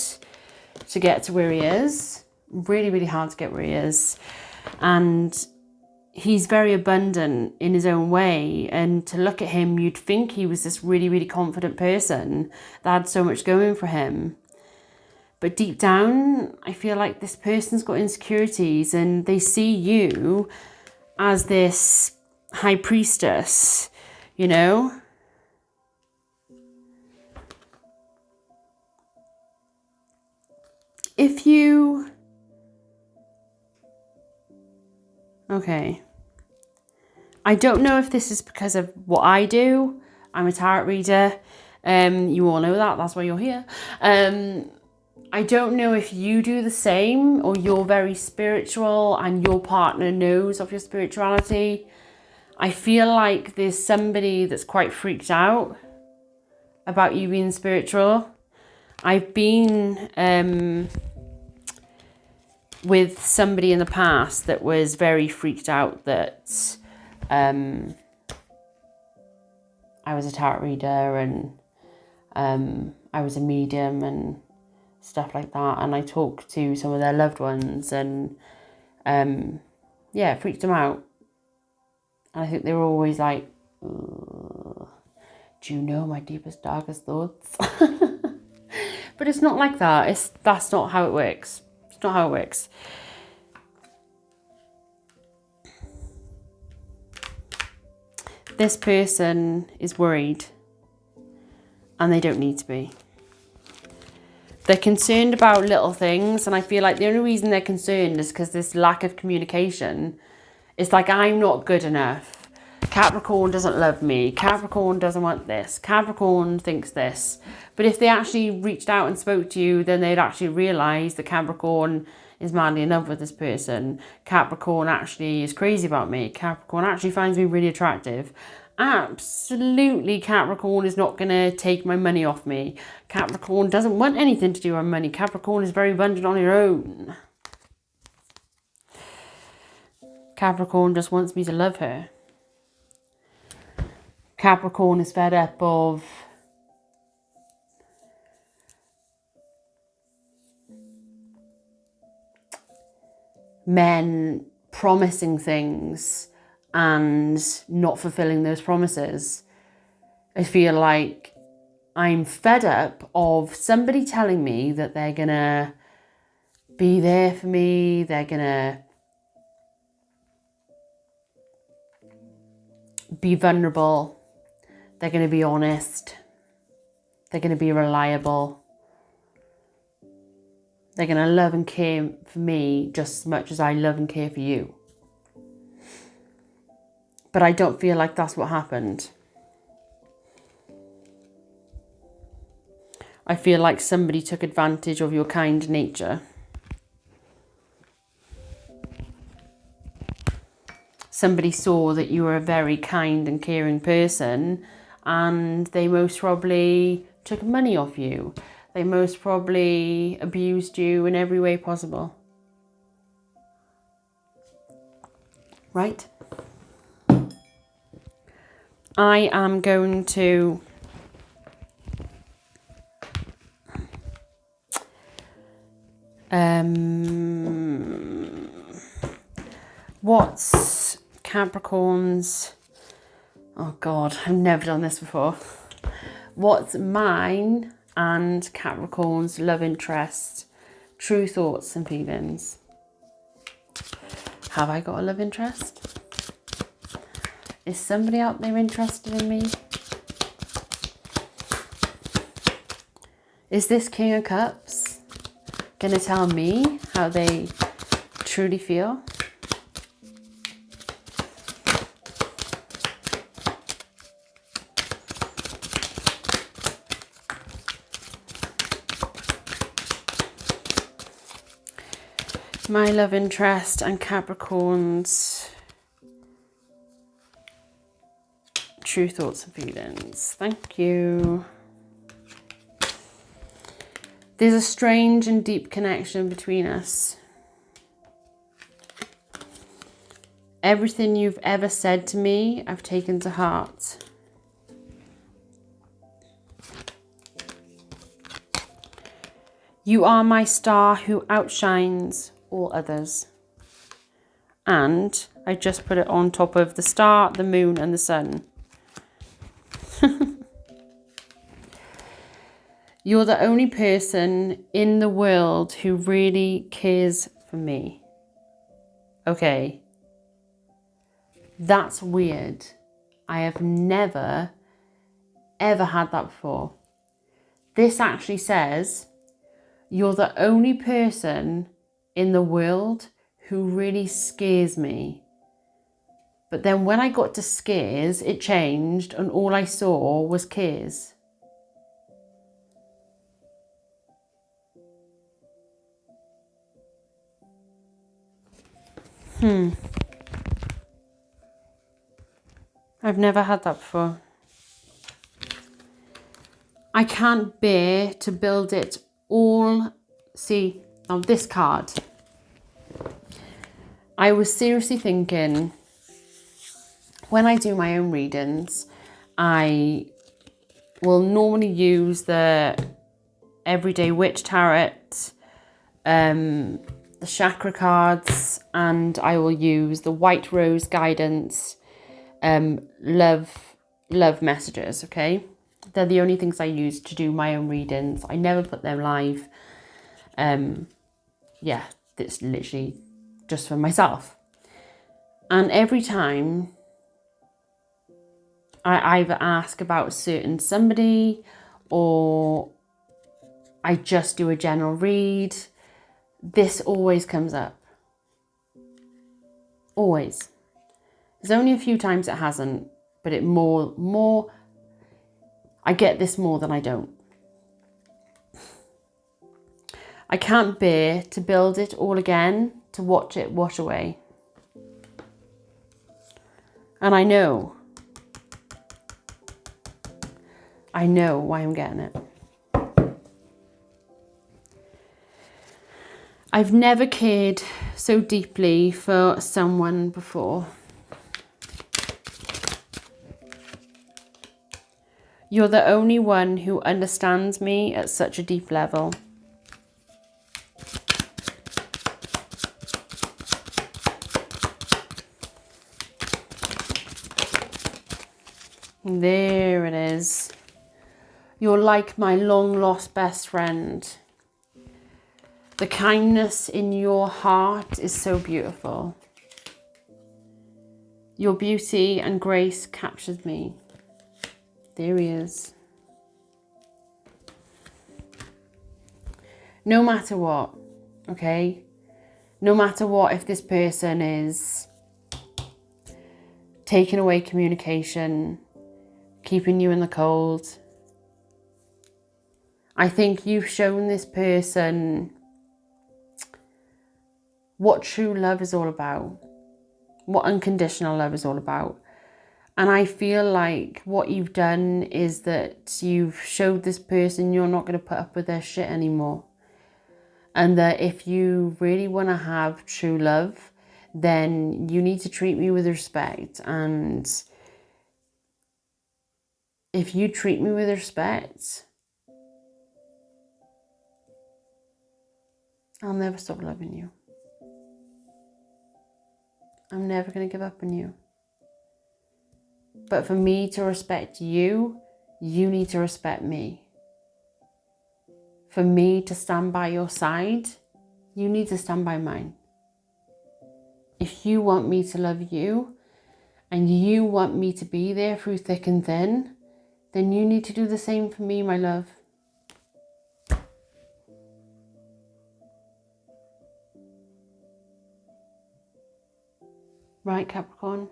to get to where he is. Really, really hard to get where he is. And he's very abundant in his own way. And to look at him, you'd think he was this really, really confident person that had so much going for him. But deep down, I feel like this person's got insecurities and they see you as this high priestess, you know? Okay. I don't know if this is because of what I do. I'm a tarot reader. You all know that. That's why you're here. I don't know if you do the same or you're very spiritual and your partner knows of your spirituality. I feel like there's somebody that's quite freaked out about you being spiritual. I've been with somebody in the past that was very freaked out that I was a tarot reader and I was a medium and stuff like that. And I talked to some of their loved ones and yeah, it freaked them out. And I think they were always like, do you know my deepest, darkest thoughts? But it's not like that. That's not how it works. It's not how it works. This person is worried and they don't need to be. They're concerned about little things, and I feel like the only reason they're concerned is because this lack of communication. It's like, I'm not good enough. Capricorn doesn't love me. Capricorn doesn't want this. Capricorn thinks this. But if they actually reached out and spoke to you, then they'd actually realise that Capricorn is madly in love with this person. Capricorn actually is crazy about me. Capricorn actually finds me really attractive. Absolutely, Capricorn is not going to take my money off me. Capricorn doesn't want anything to do with money. Capricorn is very abundant on her own. Capricorn just wants me to love her. Capricorn is fed up of men promising things and not fulfilling those promises. I feel like I'm fed up of somebody telling me that they're gonna be there for me, they're gonna be vulnerable, they're gonna be honest, they're gonna be reliable, they're gonna love and care for me just as much as I love and care for you. But I don't feel like that's what happened. I feel like somebody took advantage of your kind nature. Somebody saw that you were a very kind and caring person, and they most probably took money off you. They most probably abused you in every way possible. Right? I am going to what's Capricorn's, oh God, I've never done this before. What's mine and Capricorn's love interest, true thoughts and feelings? Have I got a love interest? Is somebody out there interested in me? Is this King of Cups gonna tell me how they truly feel? My love interest and Capricorn's true thoughts and feelings. Thank you. There's a strange and deep connection between us. Everything you've ever said to me, I've taken to heart. You are my star who outshines all others. And I just put it on top of the star, the moon, and the sun. You're the only person in the world who really cares for me. Okay. That's weird. I have never, ever had that before. This actually says, you're the only person in the world who really scares me. But then when I got to scares, it changed and all I saw was cares. I've never had that before. I can't bear to build it all. See, now this card. I was seriously thinking, when I do my own readings, I will normally use the Everyday Witch Tarot, the chakra cards, and I will use the White Rose Guidance, love messages, okay? They're the only things I use to do my own readings. I never put them live. Yeah, it's literally just for myself. And every time I either ask about a certain somebody or I just do a general read, this always comes up. Always. There's only a few times it hasn't, but it more I get this more than I don't. I can't bear to build it all again, to watch it wash away. And I know why I'm getting it. I've never cared so deeply for someone before. You're the only one who understands me at such a deep level. There it is. You're like my long-lost best friend. The kindness in your heart is so beautiful. Your beauty and grace captured me. There he is. No matter what, okay? No matter what, if this person is taking away communication, keeping you in the cold, I think you've shown this person what true love is all about, what unconditional love is all about. And I feel like what you've done is that you've showed this person you're not going to put up with their shit anymore. And that if you really want to have true love, then you need to treat me with respect and if you treat me with respect, I'll never stop loving you. I'm never going to give up on you. But for me to respect you, you need to respect me. For me to stand by your side, you need to stand by mine. If you want me to love you and you want me to be there through thick and thin, then you need to do the same for me, my love. Right, Capricorn?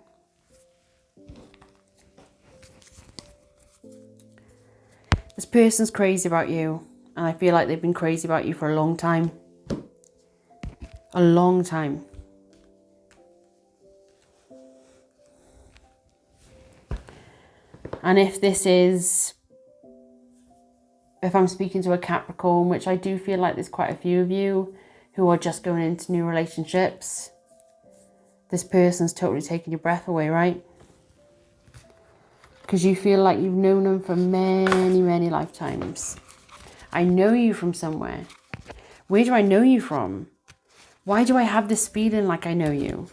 This person's crazy about you, and I feel like they've been crazy about you for a long time. A long time. And if I'm speaking to a Capricorn, which I do feel like there's quite a few of you who are just going into new relationships, this person's totally taking your breath away, right? Because you feel like you've known them for many, many lifetimes. I know you from somewhere. Where do I know you from? Why do I have this feeling like I know you?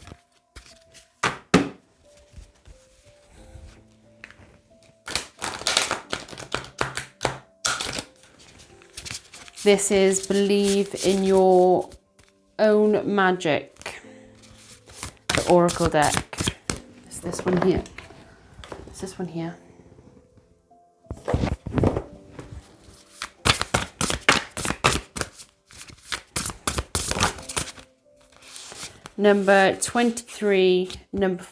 This is believe in your own magic. The Oracle deck. It's this one here. It's this one here. Number 23, number...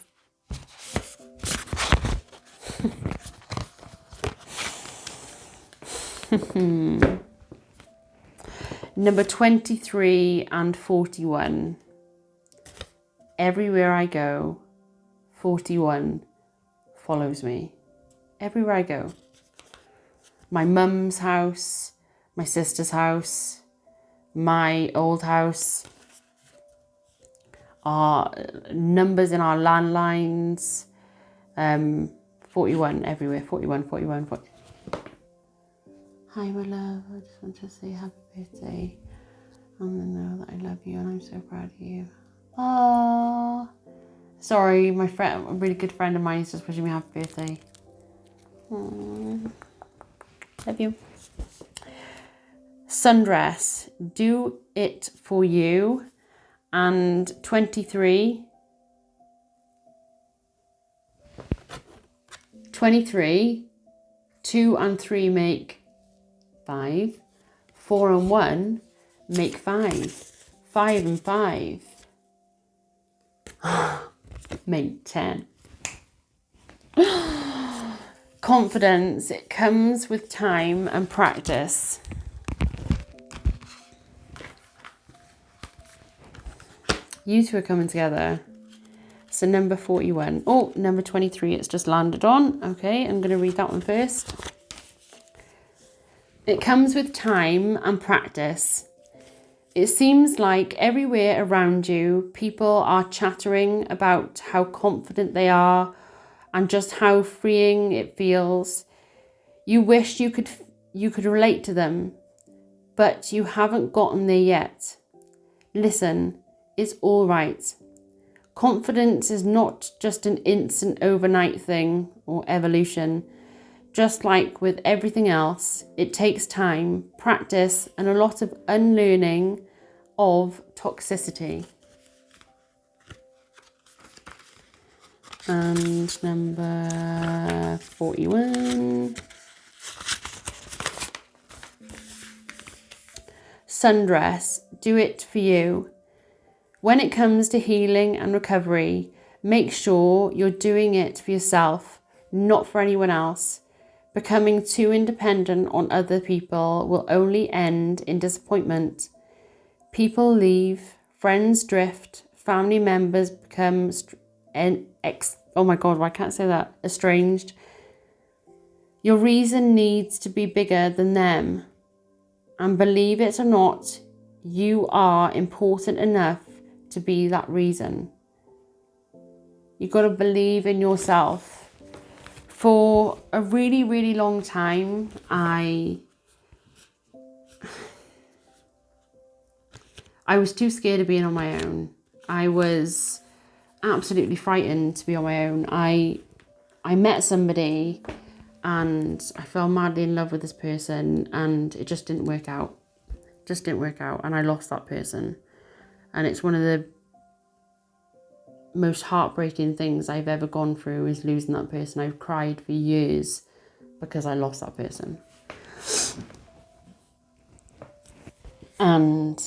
Number 23 and 41. Everywhere I go, 41 follows me. Everywhere I go. My mum's house, my sister's house, my old house, our numbers in our landlines, 41 everywhere, 41, 41, 40. Hi, my love. I just want to say happy birthday and to know that I love you and I'm so proud of you. Oh, sorry, my friend, a really good friend of mine is just wishing me happy birthday. Aww. Love you. Sundress, do it for you. And 23, 2 and 3 make 5, 4 and 1 make 5, 5 and 5 make 10. Confidence, it comes with time and practice. You two are coming together. So number 41. Oh, number 23, it's just landed on. Okay, I'm going to read that one first. It comes with time and practice. It seems like everywhere around you, people are chattering about how confident they are and just how freeing it feels. You wish you could relate to them, but you haven't gotten there yet. Listen, it's all right. Confidence is not just an instant overnight thing or evolution. Just like with everything else, it takes time, practice, and a lot of unlearning of toxicity. And number 41. Sundress, do it for you. When it comes to healing and recovery, make sure you're doing it for yourself, not for anyone else. Becoming too independent on other people will only end in disappointment. People leave, friends drift, family members become estranged. Your reason needs to be bigger than them. And believe it or not, you are important enough to be that reason. You've got to believe in yourself. For a really, really long time, I was too scared of being on my own. I was absolutely frightened to be on my own. I met somebody and I fell madly in love with this person, and it just didn't work out. And I lost that person. And it's one of the most heartbreaking things I've ever gone through, is losing that person. I've cried for years because I lost that person. And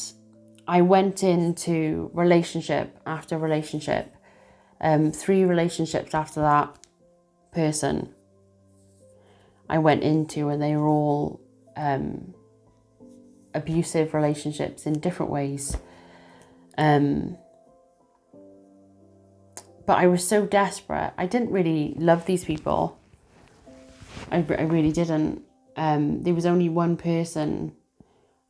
I went into relationship after relationship, 3 relationships after that person I went into, and they were all abusive relationships in different ways. But I was so desperate. I didn't really love these people. I really didn't. There was only one person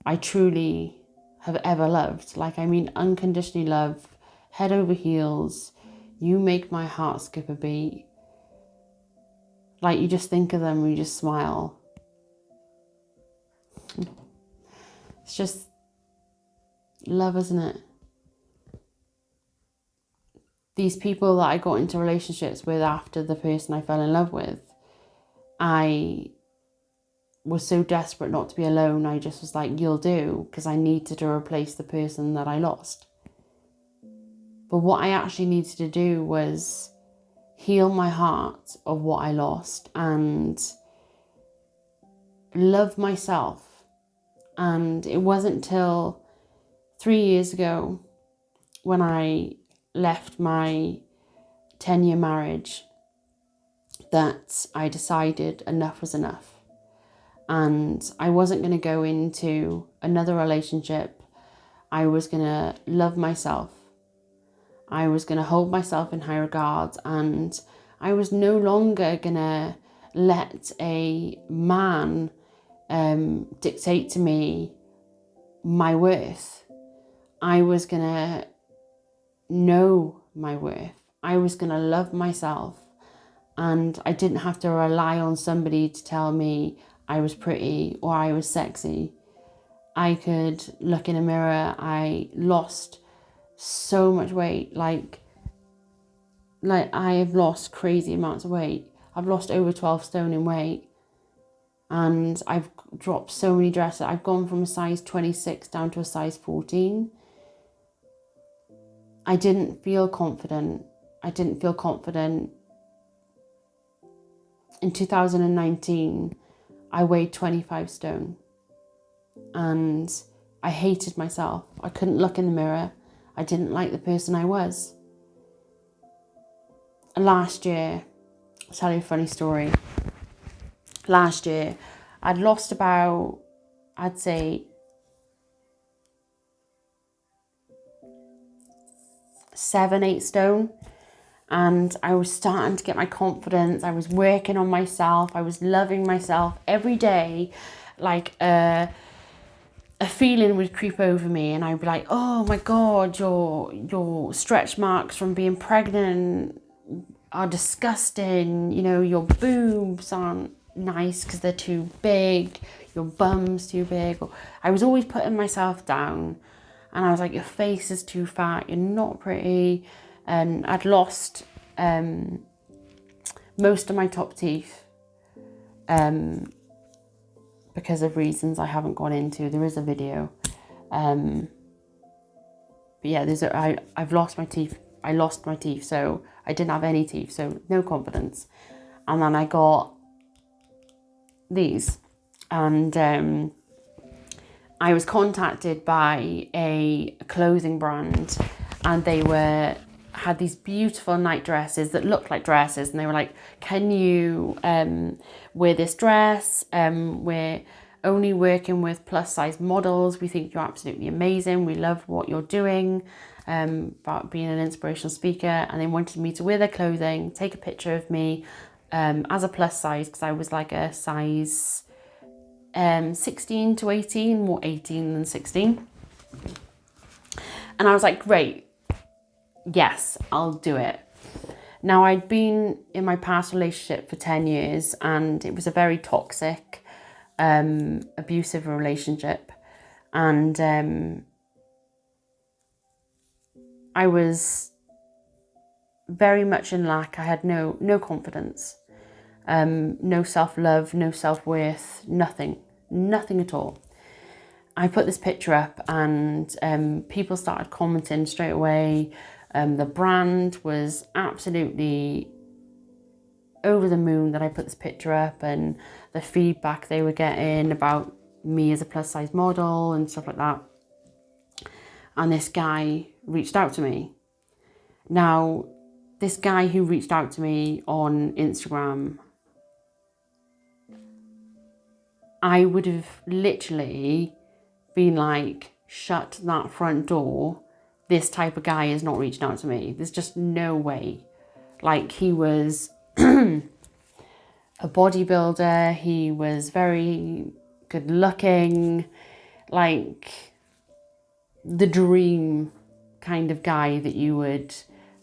I truly have ever loved. Like, I mean, unconditionally love, head over heels. You make my heart skip a beat. Like, you just think of them and you just smile. It's just love, isn't it? These people that I got into relationships with after the person I fell in love with, I was so desperate not to be alone. I just was like, you'll do, because I needed to replace the person that I lost. But what I actually needed to do was heal my heart of what I lost and love myself. And it wasn't till 3 years ago, when I left my 10-year marriage, that I decided enough was enough. And I wasn't going to go into another relationship. I was going to love myself. I was going to hold myself in high regard, and I was no longer going to let a man dictate to me my worth. I was going to know my worth. I was going to love myself, and I didn't have to rely on somebody to tell me I was pretty or I was sexy. I could look in a mirror. I lost so much weight. Like I have lost crazy amounts of weight. I've lost over 12 stone in weight, and I've dropped so many dresses. I've gone from a size 26 down to a size 14. I didn't feel confident. In 2019, I weighed 25 stone, and I hated myself. I couldn't look in the mirror. I didn't like the person I was. Last year, I'll tell you a funny story. Last year, I'd lost about, I'd say, 7-8 stone. And I was starting to get my confidence. I was working on myself. I was loving myself every day. Like a feeling would creep over me, and I'd be like, oh my God, your stretch marks from being pregnant are disgusting. You know, your boobs aren't nice because they're too big. Your bum's too big. I was always putting myself down, and I was like, your face is too fat. You're not pretty. And I'd lost most of my top teeth because of reasons I haven't gone into. There is a video. But yeah, I've lost my teeth. I lost my teeth, so I didn't have any teeth, so no confidence. And then I got these, and I was contacted by a clothing brand, and they had these beautiful night dresses that looked like dresses, and they were like, can you wear this dress? We're only working with plus size models. We think you're absolutely amazing. We love what you're doing about being an inspirational speaker. And they wanted me to wear their clothing, take a picture of me as a plus size, because I was like a size 16 to 18, more 18 than 16. And I was like, great. Yes, I'll do it. Now, I'd been in my past relationship for 10 years and it was a very toxic, abusive relationship. And I was very much in lack. I had no confidence, no self-love, no self-worth, nothing at all. I put this picture up and people started commenting straight away. The brand was absolutely over the moon that I put this picture up, and the feedback they were getting about me as a plus size model and stuff like that. And this guy reached out to me. Now, this guy who reached out to me on Instagram, I would have literally been like, shut that front door. This type of guy is not reaching out to me. There's just no way. Like, he was a bodybuilder. He was very good looking, like the dream kind of guy that you would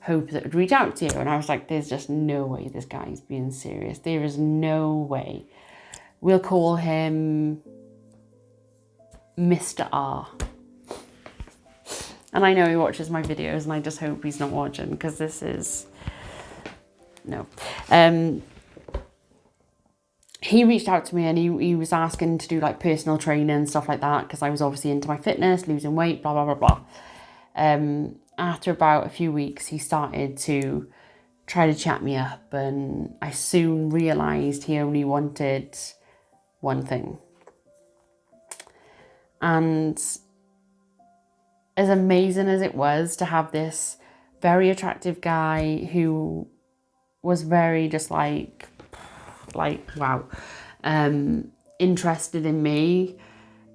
hope that would reach out to you. And I was like, there's just no way this guy's being serious. There is no way. We'll call him Mr. R. And I know he watches my videos and I just hope he's not watching, because this is, no. He reached out to me and he was asking to do like personal training and stuff like that, because I was obviously into my fitness, losing weight, blah, blah, blah, blah. After about a few weeks, he started to try to chat me up, and I soon realised he only wanted one thing. And as amazing as it was to have this very attractive guy who was very just like wow, interested in me,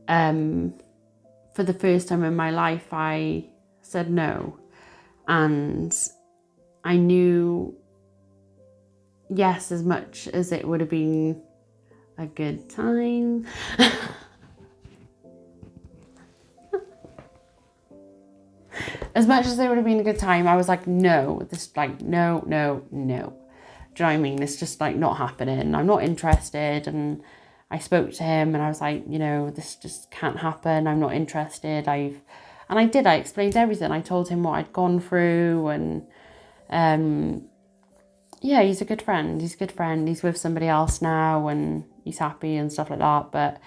for the first time in my life, I said no. And I knew, yes, as much as it would have been a good time, as much as it would have been a good time, I was like, no, this, like, no. Do you know what I mean? It's just like not happening. I'm not interested. And I spoke to him and I was like, you know, this just can't happen. I'm not interested. I explained everything. I told him what I'd gone through, and yeah, he's a good friend. He's a good friend. He's with somebody else now and he's happy and stuff like that. But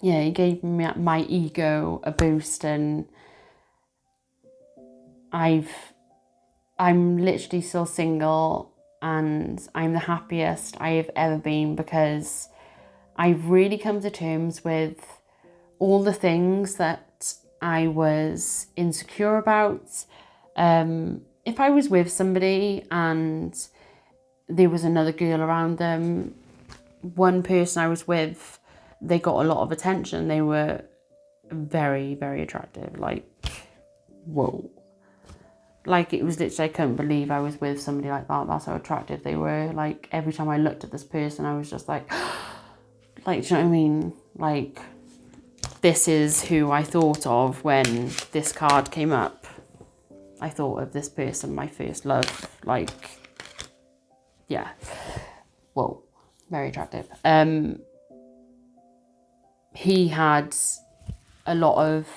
yeah, he gave me my ego a boost, and I'm literally still single, and I'm the happiest I have ever been, because I've really come to terms with all the things that I was insecure about. If I was with somebody and there was another girl around them, one person I was with, they got a lot of attention. They were very, very attractive. Like, whoa. Like, it was literally, I couldn't believe I was with somebody like that. That's how attractive they were. Like, every time I looked at this person, I was just like, like, do you know what I mean? Like, this is who I thought of when this card came up. I thought of this person, my first love. Like, yeah. Whoa. Very attractive. He had a lot of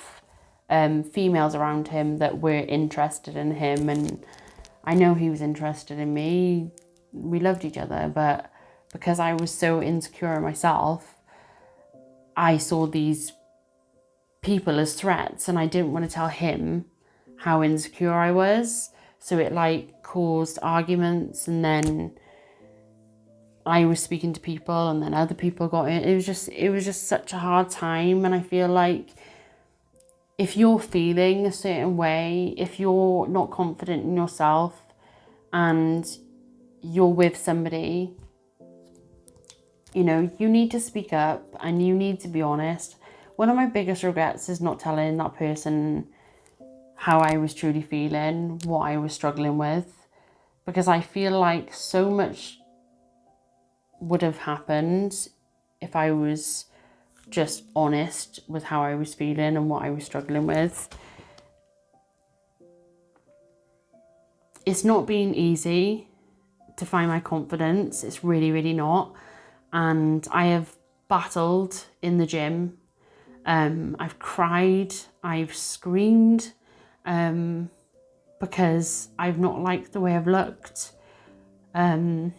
females around him that were interested in him, and I know he was interested in me. We loved each other, but because I was so insecure myself, I saw these people as threats, and I didn't want to tell him how insecure I was. So it like caused arguments, and then I was speaking to people and then other people got in. It was just such a hard time. And I feel like if you're feeling a certain way, if you're not confident in yourself and you're with somebody, you know, you need to speak up and you need to be honest. One of my biggest regrets is not telling that person how I was truly feeling, what I was struggling with, because I feel like so much would have happened if I was just honest with how I was feeling and what I was struggling with. It's not been easy to find my confidence. It's really, really not. And I have battled in the gym. I've cried, I've screamed, because I've not liked the way I've looked. For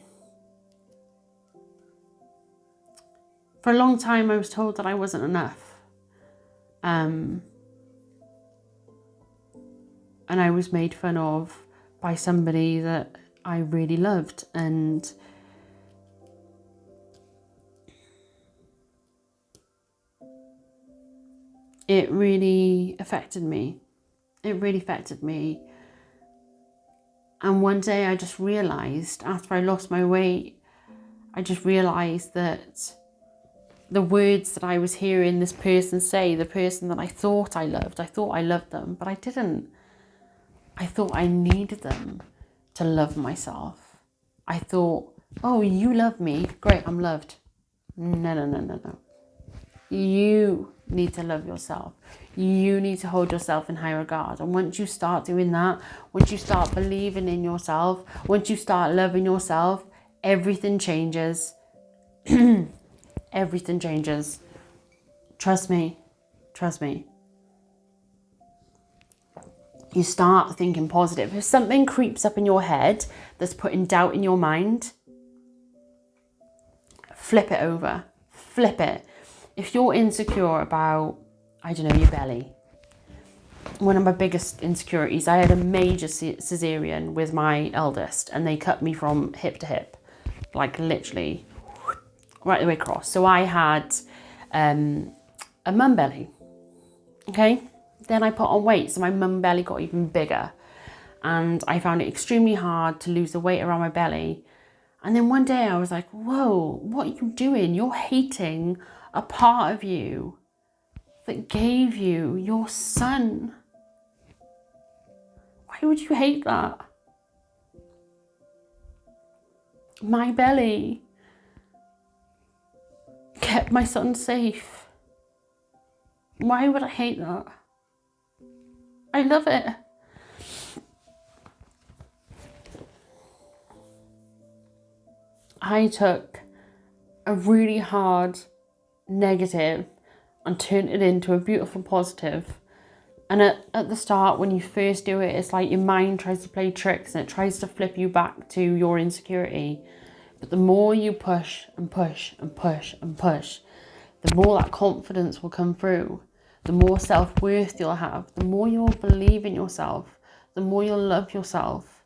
a long time, I was told that I wasn't enough. And I was made fun of by somebody that I really loved. And it really affected me. It really affected me. And one day I just realised, after I lost my weight, I just realised that the words that I was hearing this person say, the person that I thought I loved them, but I didn't. I thought I needed them to love myself. I thought, oh, you love me, great, I'm loved. No. You need to love yourself. You need to hold yourself in high regard. And once you start doing that, once you start believing in yourself, once you start loving yourself, everything changes. Everything changes. Trust me. Trust me. You start thinking positive. If something creeps up in your head that's putting doubt in your mind, flip it over. Flip it. If you're insecure about, I don't know, your belly, one of my biggest insecurities, I had a major cesarean with my eldest, and they cut me from hip to hip, like literally right the way across. So I had a mum belly, okay? Then I put on weight, so my mum belly got even bigger, and I found it extremely hard to lose the weight around my belly. And then one day I was like, whoa, what are you doing? You're hating a part of you that gave you your son. Why would you hate that? My belly kept my son safe. Why would I hate that? I love it. I took a really hard negative and turned it into a beautiful positive. And at the start, when you first do it, it's like your mind tries to play tricks and it tries to flip you back to your insecurity. But the more you push and push and push and push, the more that confidence will come through. The more self-worth you'll have. The more you'll believe in yourself. The more you'll love yourself.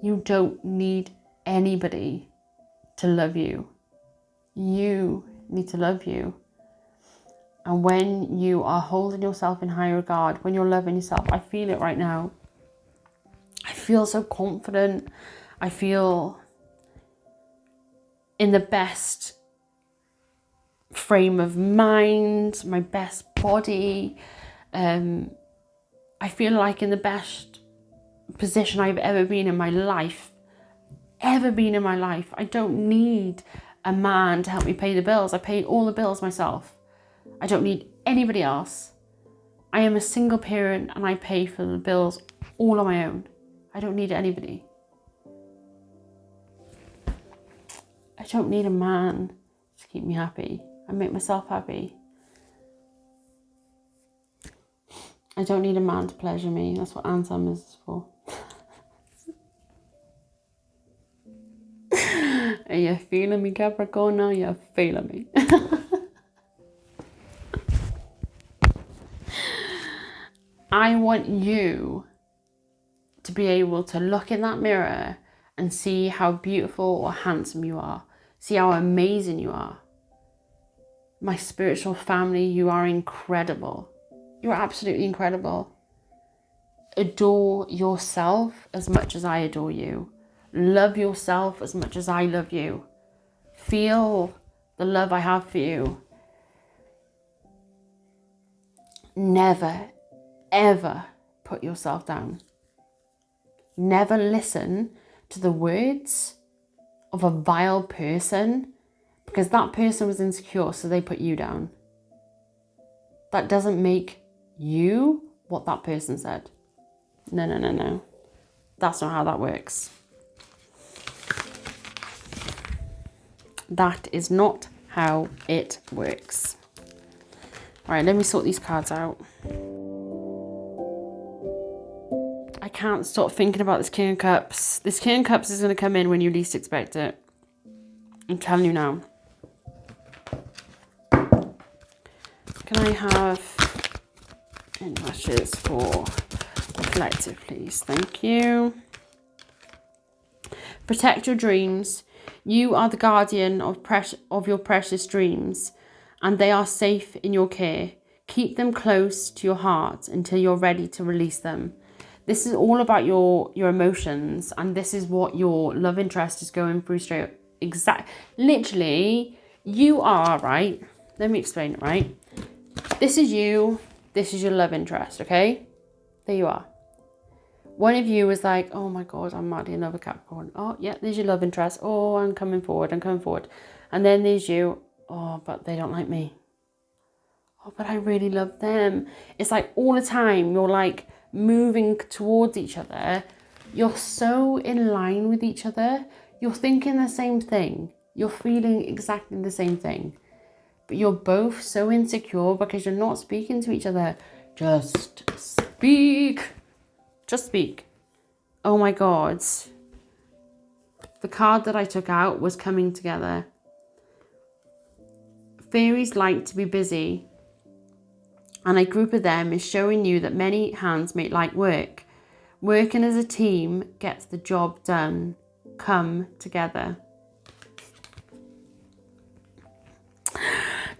You don't need anybody to love you. You need to love you. And when you are holding yourself in high regard, when you're loving yourself, I feel it right now. I feel so confident. I feel in the best frame of mind, my best body. I feel like in the best position I've ever been in my life. I don't need a man to help me pay the bills. I pay all the bills myself. I don't need anybody else. I am a single parent and I pay for the bills all on my own. I don't need anybody. I don't need a man to keep me happy. I make myself happy. I don't need a man to pleasure me. That's what Anselm is for. Are you feeling me, Capricorn? Now you're feeling me. I want you to be able to look in that mirror and see how beautiful or handsome you are. See how amazing you are. My spiritual family, you are incredible. You're absolutely incredible. Adore yourself as much as I adore you. Love yourself as much as I love you. Feel the love I have for you. Never, ever put yourself down. Never listen to the words of a vile person because that person was insecure, so they put you down. That doesn't make you what that person said. No. That's not how that works. That is not how it works. All right, let me sort these cards out. I can't stop thinking about this King of Cups. This King of Cups is going to come in when you least expect it. I'm telling you now. Can I have wishes for the collective, please? Thank you. Protect your dreams. You are the guardian of your precious dreams, and they are safe in your care. Keep them close to your heart until you're ready to release them. This is all about your emotions, and this is what your love interest is going through straight. Literally, you are, right? Let me explain it, right? This is you. This is your love interest, okay? There you are. One of you is like, oh my God, I'm madly in love with Capricorn. Oh, yeah, there's your love interest. Oh, I'm coming forward. And then there's you. Oh, but they don't like me. Oh, but I really love them. It's like all the time you're like moving towards each other. You're so in line with each other. You're thinking the same thing. You're feeling exactly the same thing. But you're both so insecure because you're not speaking to each other. Just speak. Just speak. Oh my God. The card that I took out was coming together. Fairies like to be busy. And a group of them is showing you that many hands make light work. Working as a team gets the job done. Come together.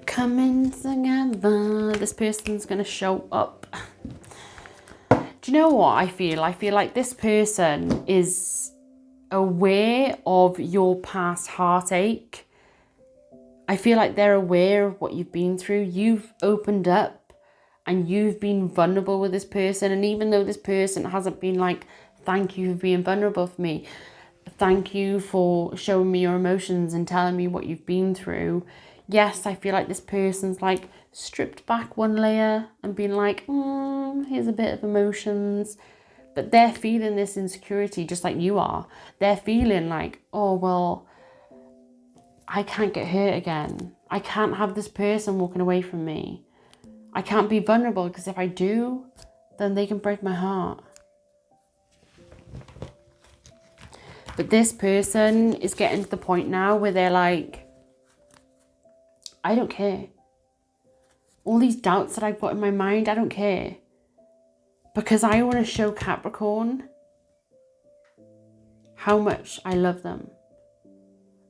Coming together. This person's going to show up. Do you know what I feel? I feel like this person is aware of your past heartache. I feel like they're aware of what you've been through. You've opened up and you've been vulnerable with this person. And even though this person hasn't been like, thank you for being vulnerable for me. Thank you for showing me your emotions and telling me what you've been through. Yes, I feel like this person's like stripped back one layer and been like, here's a bit of emotions. But they're feeling this insecurity just like you are. They're feeling like, oh, well, I can't get hurt again. I can't have this person walking away from me. I can't be vulnerable because if I do, then they can break my heart. But this person is getting to the point now where they're like, I don't care. All these doubts that I've got in my mind, I don't care. Because I want to show Capricorn how much I love them.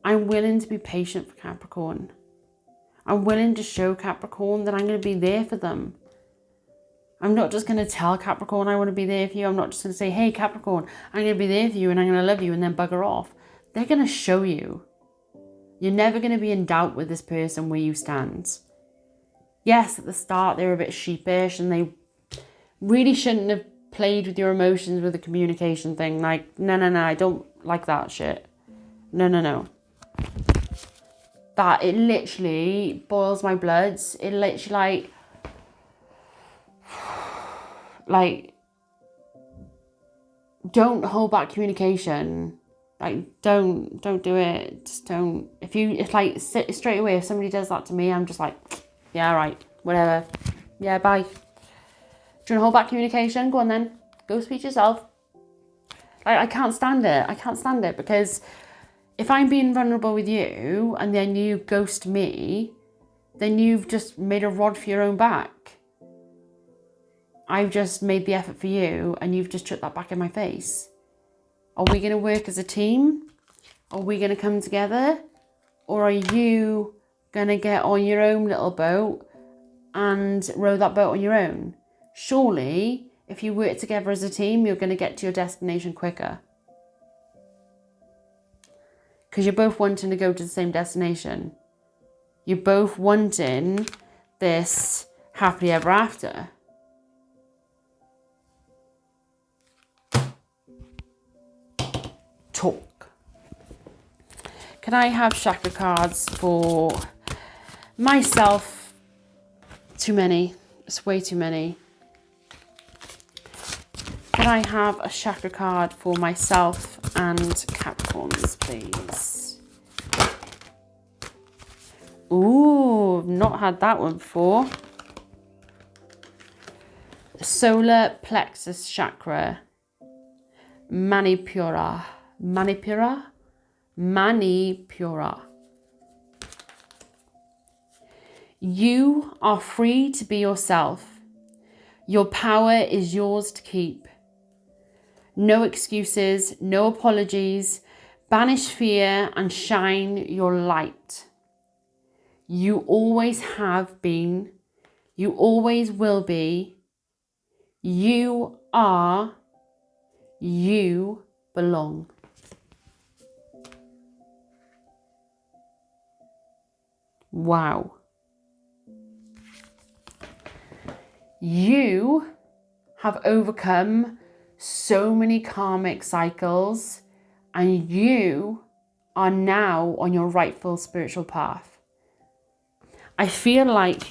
I'm willing to be patient for Capricorn. I'm willing to show Capricorn that I'm going to be there for them. I'm not just going to tell Capricorn I want to be there for you. I'm not just going to say, hey, Capricorn, I'm going to be there for you and I'm going to love you and then bugger off. They're going to show you. You're never going to be in doubt with this person where you stand. Yes, at the start, they were a bit sheepish and they really shouldn't have played with your emotions with the communication thing. Like, no, I don't like that shit. No. That, it literally boils my blood. It literally like, don't hold back communication. Like, don't do it. Just don't. It's like straight away, if somebody does that to me, I'm just like, yeah, right, whatever. Yeah, bye. Do you want to hold back communication? Go on then. Go speak to yourself. I can't stand it. I can't stand it because if I'm being vulnerable with you and then you ghost me, then you've just made a rod for your own back. I've just made the effort for you and you've just chucked that back in my face. Are we going to work as a team? Are we going to come together? Or are you going to get on your own little boat and row that boat on your own? Surely, if you work together as a team, you're going to get to your destination quicker. Because you're both wanting to go to the same destination. You're both wanting this happily ever after. Talk. Can I have chakra cards for myself? Too many. It's way too many. Could I have a chakra card for myself and Capricorns, please? Ooh, I've not had that one before. Solar plexus chakra. Manipura. Manipura? Manipura. You are free to be yourself. Your power is yours to keep. No excuses, no apologies. Banish fear and shine your light. You always have been. You always will be. You are. You belong. Wow. You have overcome so many karmic cycles, and you are now on your rightful spiritual path. I feel like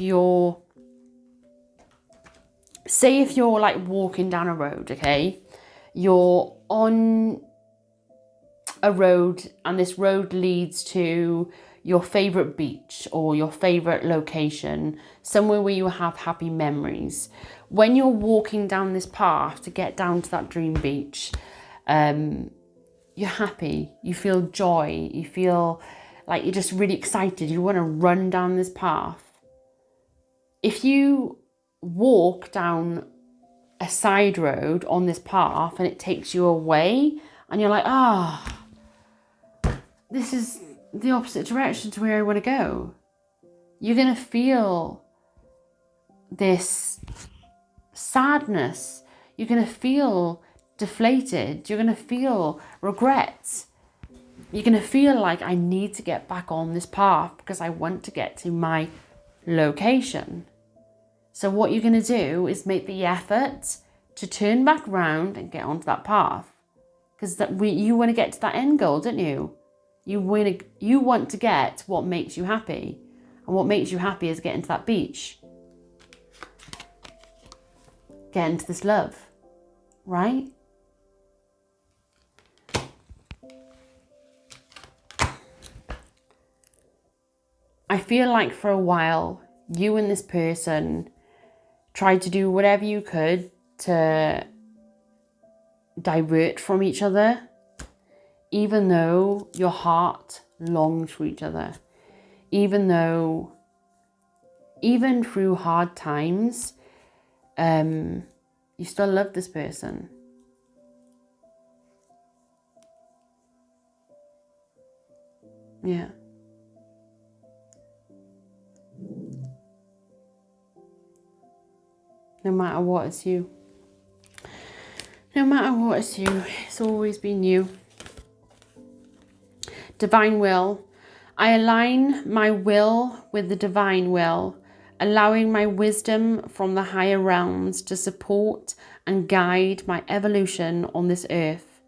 say if you're like walking down a road, okay? You're on a road and this road leads to your favorite beach or your favorite location, somewhere where you have happy memories. When you're walking down this path to get down to that dream beach, you're happy, you feel joy, you feel like you're just really excited, you want to run down this path. If you walk down a side road on this path and it takes you away and you're like, this is the opposite direction to where I want to go, you're going to feel this sadness. You're going to feel deflated. You're going to feel regret. You're going to feel like, I need to get back on this path because I want to get to my location. So what you're going to do is make the effort to turn back around and get onto that path. Because you want to get to that end goal, don't you? You want to get what makes you happy. And what makes you happy is getting to that beach. Get into this love. Right? I feel like for a while, you and this person tried to do whatever you could to divert from each other, even though your heart longed for each other, even through hard times, you still love this person. Yeah. No matter what, it's you. No matter what, it's you. It's always been you. Divine will. I align my will with the divine will, allowing my wisdom from the higher realms to support and guide my evolution on this earth.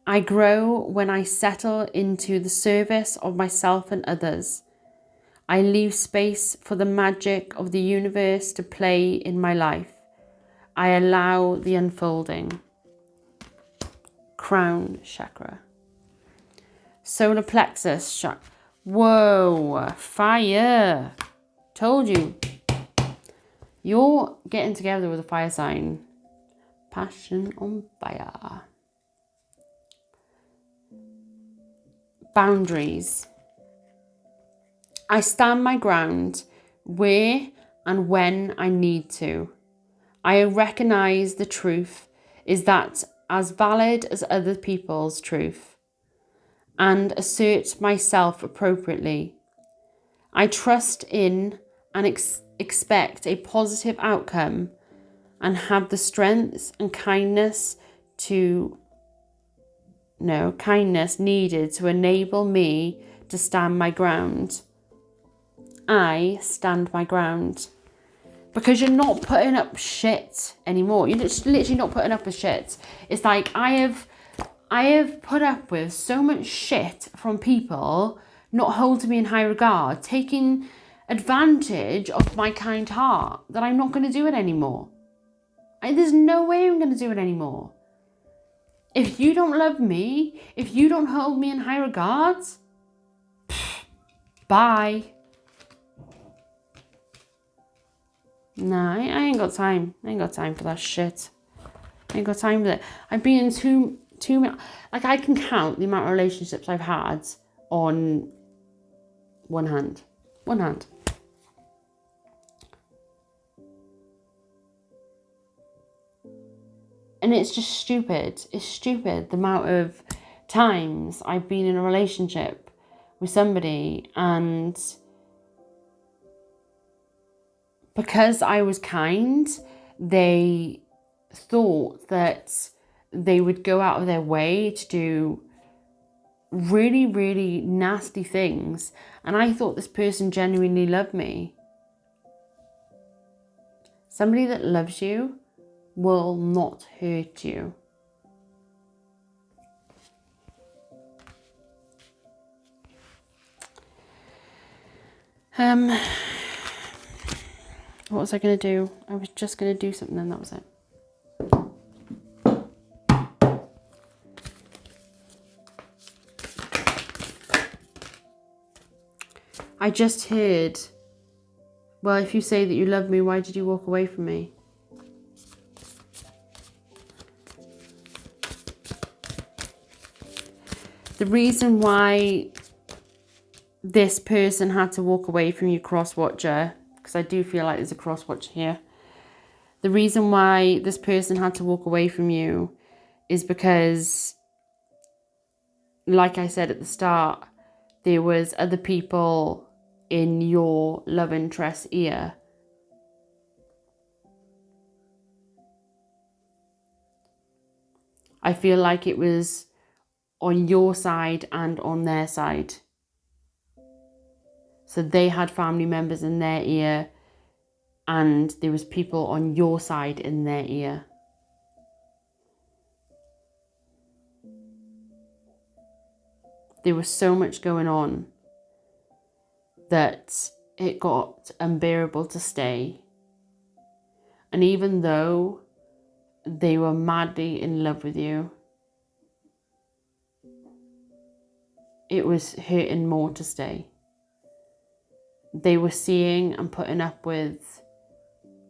I grow when I settle into the service of myself and others. I leave space for the magic of the universe to play in my life. I allow the unfolding. Crown chakra. Solar plexus chakra. Whoa, fire. Told you. You're getting together with a fire sign. Passion on fire. Boundaries. I stand my ground where and when I need to. I recognize the truth is that as valid as other people's truth, and assert myself appropriately. I trust in and expect a positive outcome and have the strength and kindness needed to enable me to stand my ground. I stand my ground. Because you're not putting up shit anymore. You're just literally not putting up with shit. It's like I have put up with so much shit from people not holding me in high regard, taking advantage of my kind heart, that I'm not going to do it anymore. There's no way I'm going to do it anymore. If you don't love me, if you don't hold me in high regards, bye. Nah, I ain't got time. I ain't got time for that shit. I ain't got time for it. I've been in too many, like I can count the amount of relationships I've had on one hand. One hand. And it's just stupid. It's stupid the amount of times I've been in a relationship with somebody, and because I was kind, they thought that they would go out of their way to do really, really nasty things. And I thought this person genuinely loved me. Somebody that loves you will not hurt you. What was I going to do? I was just going to do something and that was it. I just heard, well, if you say that you love me, why did you walk away from me? The reason why this person had to walk away from you, cross-watcher, because I do feel like there's a cross-watcher here. The reason why this person had to walk away from you is because, like I said at the start, there was other people in your love interest ear. I feel like it was on your side and on their side. So they had family members in their ear, and there was people on your side in their ear. There was so much going on that it got unbearable to stay. And even though they were madly in love with you, it was hurting more to stay. They were seeing and putting up with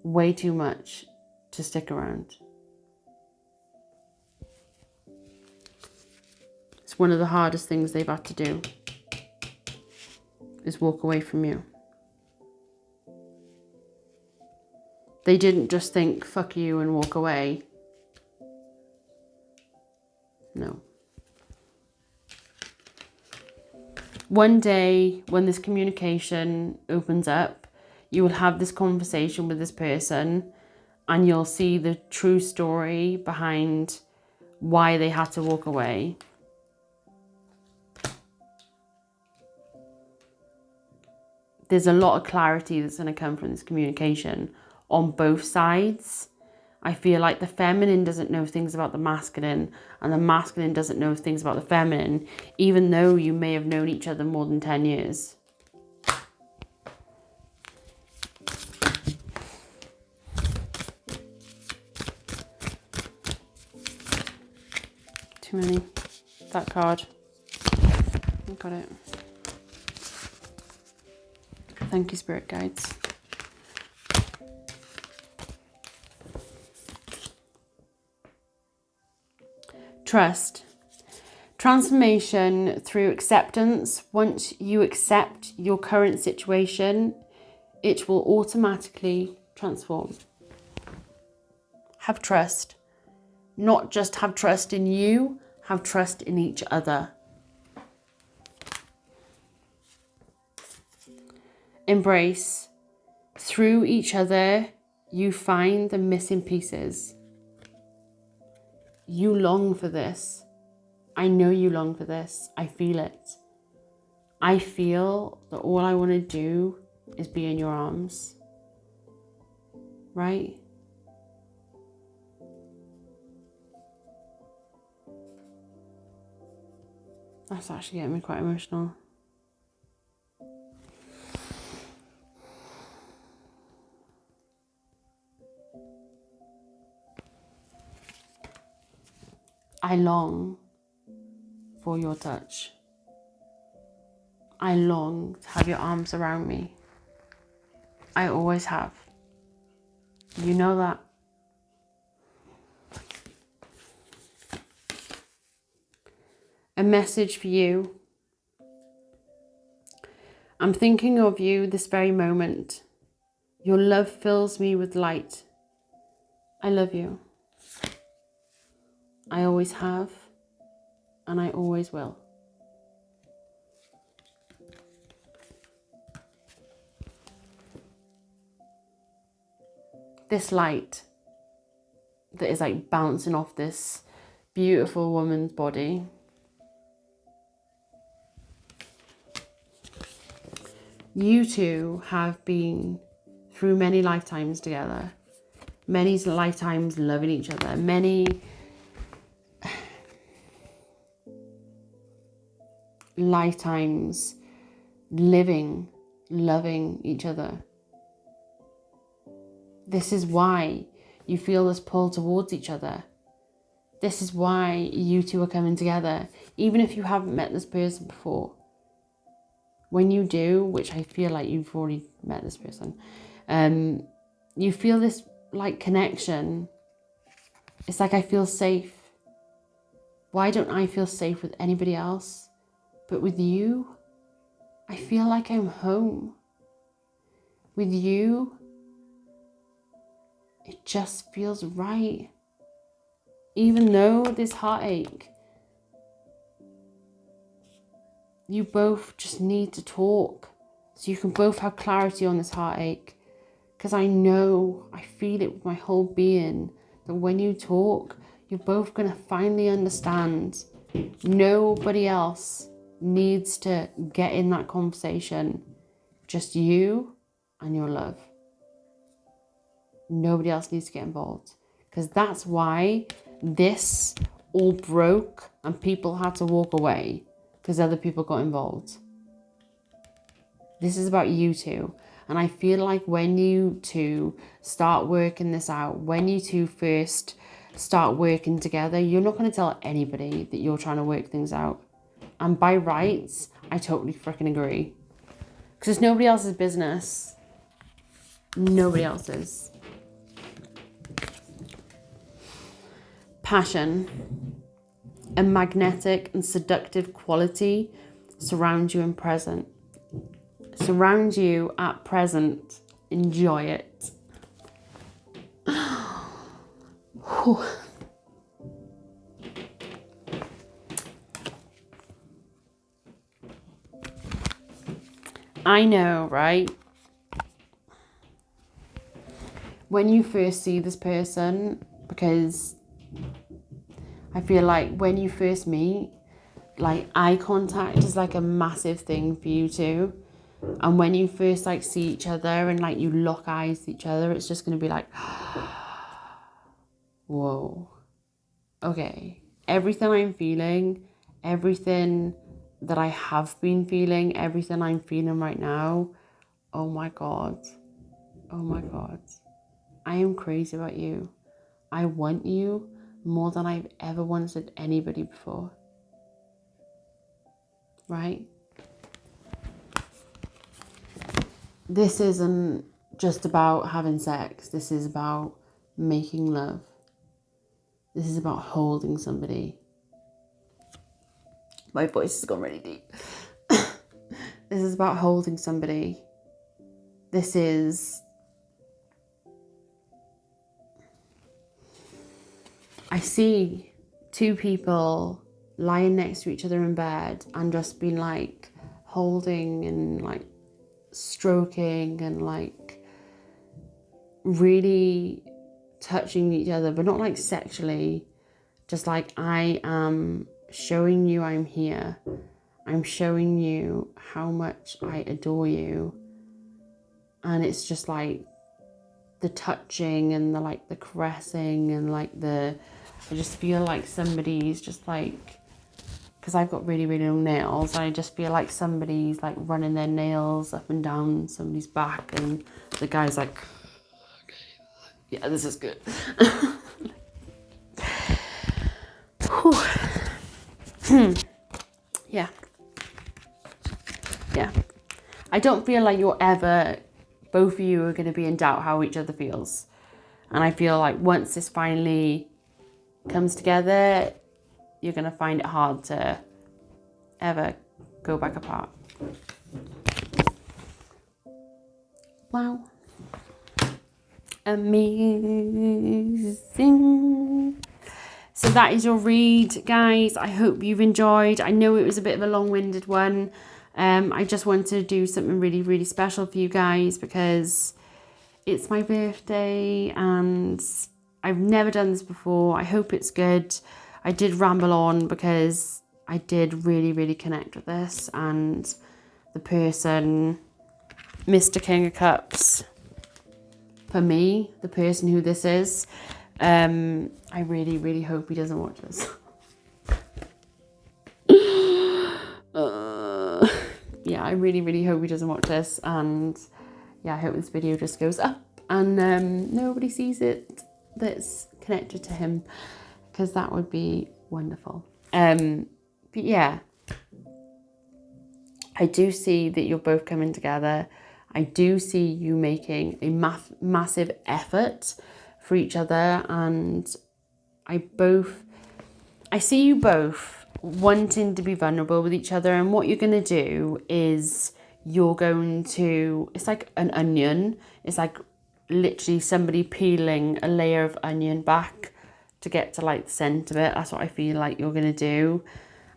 way too much to stick around. It's one of the hardest things they've had to do, is walk away from you. They didn't just think, fuck you, and walk away. No. One day, when this communication opens up, you will have this conversation with this person, and you'll see the true story behind why they had to walk away. There's a lot of clarity that's going to come from this communication on both sides. I feel like the feminine doesn't know things about the masculine, and the masculine doesn't know things about the feminine, even though you may have known each other more than 10 years. Too many. That card. I got it. Thank you, spirit guides. Trust. Transformation through acceptance. Once you accept your current situation, it will automatically transform. Have trust. Not just have trust in you, have trust in each other. Embrace. Through each other, you find the missing pieces. You long for this. I know you long for this. I feel it. I feel that all I want to do is be in your arms. Right? That's actually getting me quite emotional. I long for your touch. I long to have your arms around me. I always have. You know that. A message for you. I'm thinking of you this very moment. Your love fills me with light. I love you. I always have, and I always will. This light that is like bouncing off this beautiful woman's body. You two have been through many lifetimes together, many lifetimes loving each other, many lifetimes living, loving each other. This is why you feel this pull towards each other. This is why you two are coming together, even if you haven't met this person before. When you do, which I feel like you've already met this person, you feel this like connection. It's like I feel safe. Why don't I feel safe with anybody else? But with you, I feel like I'm home. With you, it just feels right. Even though this heartache, you both just need to talk so you can both have clarity on this heartache. Because I know, I feel it with my whole being, that when you talk, you're both going to finally understand. Nobody else needs to get in that conversation. Just you and your love. Nobody else needs to get involved. Because that's why this all broke and people had to walk away. Because other people got involved. This is about you two. And I feel like when you two start working this out, when you two first start working together, you're not going to tell anybody that you're trying to work things out. And by rights, I totally freaking agree. Because it's nobody else's business. Nobody else's. Passion. A magnetic and seductive quality surrounds you in present. Surround you at present. Enjoy it. I know, right? When you first see this person, because I feel like when you first meet, like eye contact is like a massive thing for you two. And when you first like see each other and like you lock eyes with each other, it's just going to be like, whoa, okay. Everything I'm feeling, everything that I have been feeling, everything I'm feeling right now, oh my God, oh my God. I am crazy about you. I want you more than I've ever wanted anybody before. Right? This isn't just about having sex. This is about making love. This is about holding somebody. My voice has gone really deep. This is about holding somebody. This is... I see two people lying next to each other in bed and just being like holding and like stroking and like really touching each other, but not like sexually, just like I am showing you I'm here. I'm showing you how much I adore you. And it's just like the touching and the like the caressing and like the, I just feel like somebody's just like, because I've got really, really long nails, I just feel like somebody's like running their nails up and down somebody's back and the guy's like, okay, yeah, this is good. Yeah. Yeah. I don't feel like both of you are going to be in doubt how each other feels. And I feel like once this finally comes together, you're going to find it hard to ever go back apart. Wow. Amazing. So that is your read, guys. I hope you've enjoyed. I know it was a bit of a long-winded one. I just wanted to do something really, really special for you guys because it's my birthday and I've never done this before. I hope it's good. I did ramble on because I did really, really connect with this, and the person, Mr. King of Cups, for me, the person who this is, I really, really hope he doesn't watch this. Yeah, I really, really hope he doesn't watch this, and yeah, I hope this video just goes up and nobody sees it that's connected to him, because that would be wonderful. But yeah, I do see that you're both coming together. I do see you making a massive effort for each other, and I see you both wanting to be vulnerable with each other. And what you're going to do is it's like an onion. It's like literally somebody peeling a layer of onion back to get to like the centre of it. That's what I feel like you're going to do.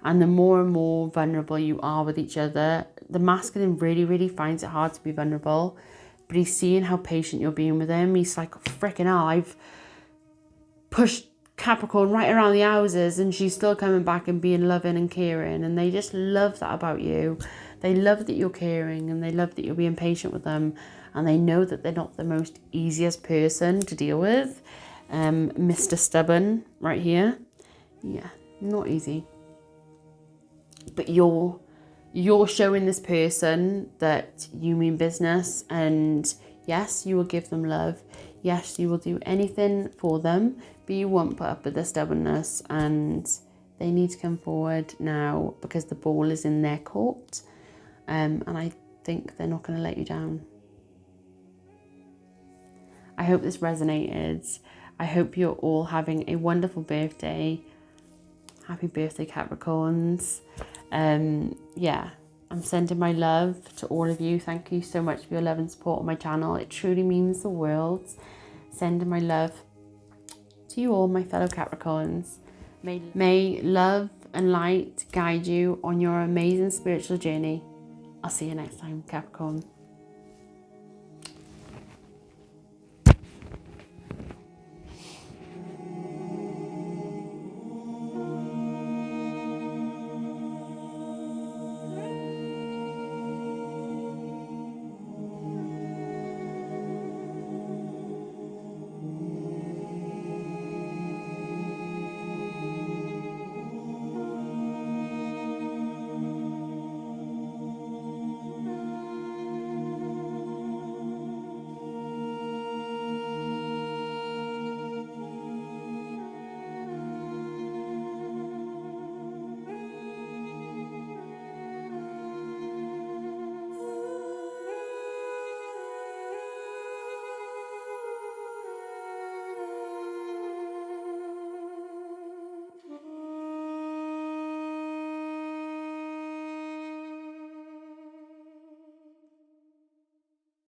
And the more and more vulnerable you are with each other, the masculine really, really finds it hard to be vulnerable. But he's seeing how patient you're being with him. He's like, freaking hell, I've pushed Capricorn right around the houses and she's still coming back and being loving and caring. And they just love that about you. They love that you're caring, and they love that you're being patient with them. And they know that they're not the most easiest person to deal with. Mr. Stubborn right here. Yeah, not easy. But you're showing this person that you mean business, and yes, you will give them love. Yes, you will do anything for them, but you won't put up with their stubbornness, and they need to come forward now because the ball is in their court. And I think they're not going to let you down. I hope this resonated. I hope you're all having a wonderful birthday. Happy birthday, Capricorns. Yeah, I'm sending my love to all of you. Thank you so much for your love and support on my channel. It truly means the world. Sending my love to you all, my fellow Capricorns. May love and light guide you on your amazing spiritual journey. I'll see you next time, Capricorn.